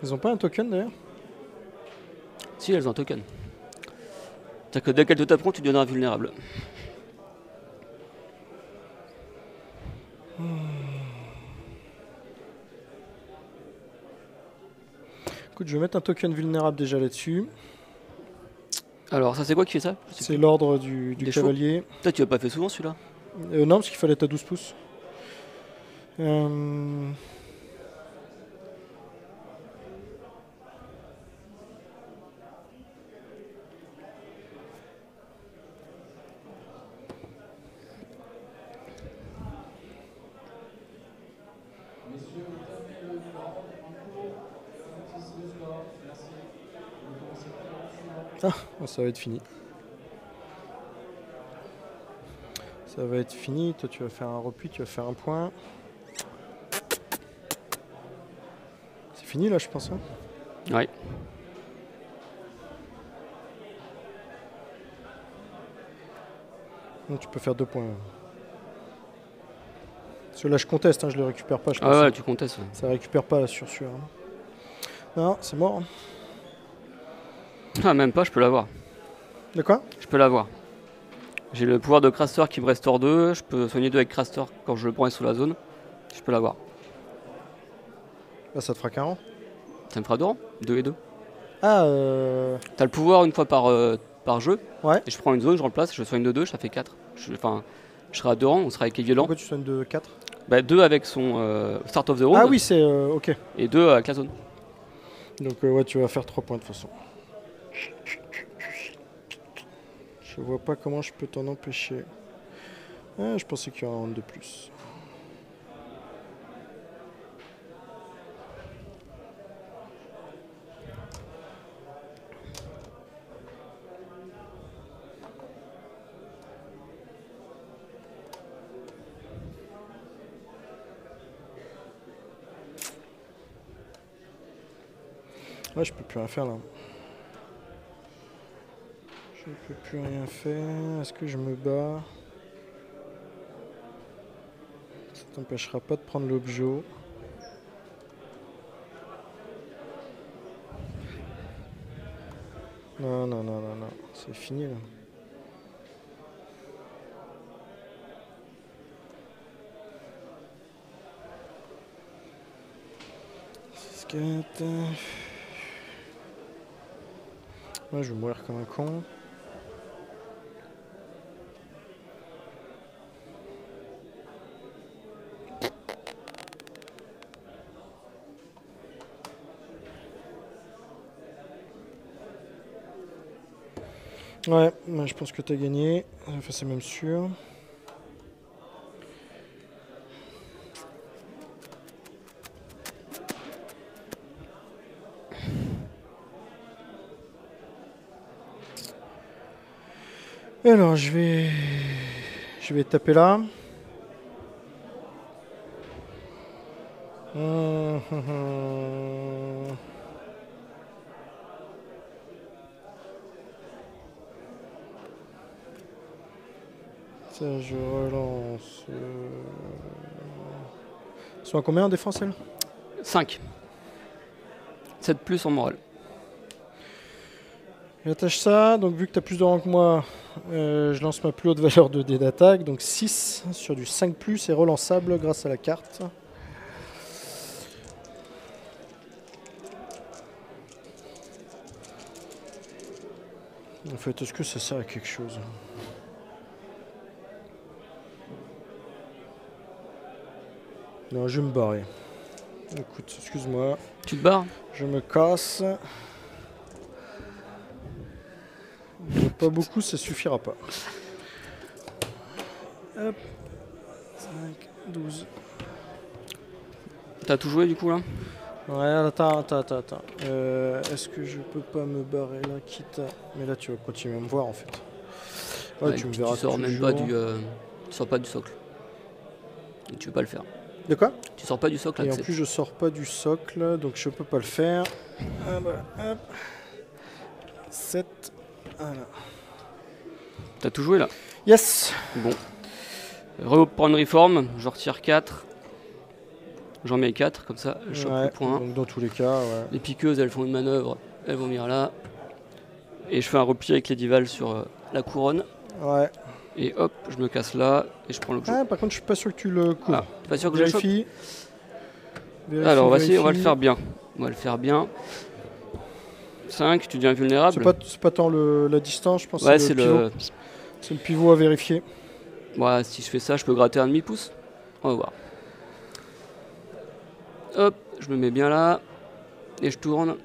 Speaker 1: Ils ont pas un token d'ailleurs?
Speaker 2: Si, elles ont un token. C'est-à-dire que dès qu'elles te taperont, tu deviendras vulnérable.
Speaker 1: Écoute, je vais mettre un token vulnérable déjà là-dessus.
Speaker 2: Alors, ça c'est quoi qui fait ça?
Speaker 1: C'est l'ordre du cavalier.
Speaker 2: Toi, tu l'as pas fait souvent celui-là?
Speaker 1: Non, parce qu'il fallait être à 12 pouces. Ah, ça va être fini. Ça va être fini. Toi, tu vas faire un repli, tu vas faire un point. C'est fini là, je pense. Hein.
Speaker 2: Ouais.
Speaker 1: Donc, tu peux faire 2 points. Parce que là, je conteste, hein, je le récupère pas. Je
Speaker 2: Ah
Speaker 1: pense,
Speaker 2: ouais, tu contestes.
Speaker 1: Ça récupère pas là sur celui-là. Non, c'est mort.
Speaker 2: Ah, même pas, je peux l'avoir.
Speaker 1: De quoi?
Speaker 2: Je peux l'avoir. J'ai le pouvoir de Craster qui me restaure 2. Je peux soigner 2 avec Craster quand je le prends sous la zone. Je peux l'avoir.
Speaker 1: Là, ça te fera 40.
Speaker 2: Ça me fera 2 rangs, 2 et 2.
Speaker 1: Ah,
Speaker 2: T'as le pouvoir une fois par jeu.
Speaker 1: Ouais.
Speaker 2: Et je prends une zone, je remplace, je soigne de 2, ça fait 4. Enfin, je serai à 2 rangs, on sera avec les violents.
Speaker 1: Pourquoi tu soignes de 4?
Speaker 2: Bah 2 avec son Start of the Round.
Speaker 1: Ah oui, c'est ok.
Speaker 2: Et 2 avec la zone.
Speaker 1: Donc ouais, tu vas faire 3 points de toute façon. Je vois pas comment je peux t'en empêcher. Ah, je pensais qu'il y aurait un round de plus. Ouais, je peux plus rien faire là. Je peux plus rien faire. Est-ce que je me bats? Ça t'empêchera pas de prendre l'objet. Non, non, non, non, non. C'est fini là. Ouais, je vais mourir comme un con. Ouais, je pense que t'as gagné. Enfin, c'est même sûr. Alors, je vais taper là. Ça, je relance. Ils sont à combien en défense, elle?
Speaker 2: 5. 7 plus en morale.
Speaker 1: J'attache ça, donc vu que tu as plus de rang que moi, je lance ma plus haute valeur de dés d'attaque, donc 6 sur du 5+, et relançable grâce à la carte. En fait, est-ce que ça sert à quelque chose? Non, je vais me barrer. Écoute, excuse-moi.
Speaker 2: Tu te barres?
Speaker 1: Je me casse. Pas beaucoup, ça suffira pas. Hop. 5, 12.
Speaker 2: T'as tout joué du coup là?
Speaker 1: Ouais, attends. Est-ce que je peux pas me barrer là, quitte à... Mais là, tu vas continuer à me voir en fait. Ouais, tu me verras
Speaker 2: tu sors
Speaker 1: toujours.
Speaker 2: même pas du... tu sors pas du socle. Et tu veux pas le faire.
Speaker 1: De quoi?
Speaker 2: Tu sors pas du socle.
Speaker 1: Et en plus, je sors pas du socle, donc je peux pas le faire. Ah bah, hop. 7. Voilà.
Speaker 2: T'as tout joué là?
Speaker 1: Yes.
Speaker 2: Bon. Reprendre une reform, je retire 4. J'en mets 4, comme ça, je chope
Speaker 1: Ouais,
Speaker 2: le point.
Speaker 1: donc dans tous les cas, ouais.
Speaker 2: Les piqueuses, elles font une manœuvre, elles vont venir là. Et je fais un repli avec les divals sur la couronne.
Speaker 1: Ouais.
Speaker 2: Et hop, je me casse là et je prends le coup.
Speaker 1: Ah, par contre, je suis pas sûr que tu le couvres.
Speaker 2: Ah, pas sûr que je le chope.
Speaker 1: Vérifie.
Speaker 2: Alors, on va essayer, on va le faire bien. On va le faire bien. 5, tu deviens vulnérable.
Speaker 1: C'est pas tant la distance, je pense.
Speaker 2: Ouais,
Speaker 1: c'est le pivot à vérifier.
Speaker 2: Ouais, si je fais ça, je peux gratter un demi-pouce. On va voir. Hop, je me mets bien là. Et je tourne.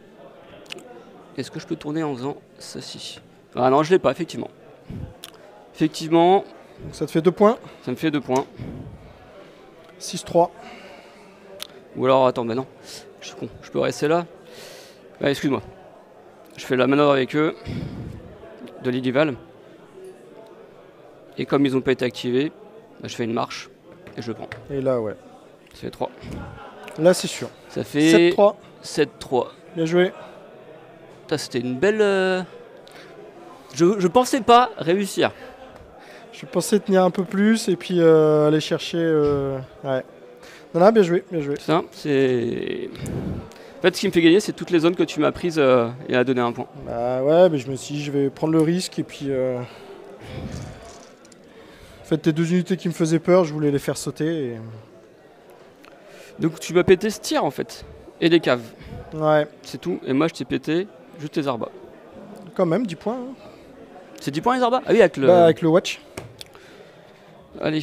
Speaker 2: Est-ce que je peux tourner en faisant ceci? Ah non, je l'ai pas, effectivement. Effectivement.
Speaker 1: Donc ça te fait 2 points.
Speaker 2: Ça me fait 2 points.
Speaker 1: 6-3.
Speaker 2: Ou alors, attends, bah non. Je suis con. Je peux rester là. Ah, excuse-moi. Je fais la manœuvre avec eux. De l'Idival. Et comme ils n'ont pas été activés, bah, je fais une marche. Et je le prends.
Speaker 1: Et là, ouais.
Speaker 2: Ça fait 3.
Speaker 1: Là, c'est sûr.
Speaker 2: Ça fait
Speaker 1: 7-3.
Speaker 2: 7-3.
Speaker 1: Bien joué.
Speaker 2: C'était une belle... Je pensais pas réussir.
Speaker 1: Je pensais tenir un peu plus et puis aller chercher... Ouais. Non, bien joué, bien joué.
Speaker 2: Ça, c'est... En fait, ce qui me fait gagner, c'est toutes les zones que tu m'as prises et à donner un point.
Speaker 1: Bah ouais, mais je me suis dit, je vais prendre le risque et puis... En fait, tes 2 unités qui me faisaient peur, je voulais les faire sauter. Et...
Speaker 2: Donc tu m'as pété ce tir en fait. Et les caves.
Speaker 1: Ouais.
Speaker 2: C'est tout. Et moi, je t'ai pété juste les arbas.
Speaker 1: Quand même, 10 points. Hein.
Speaker 2: C'est 10 points les arbas? Ah oui, avec le...
Speaker 1: Bah, avec le watch.
Speaker 2: Allez.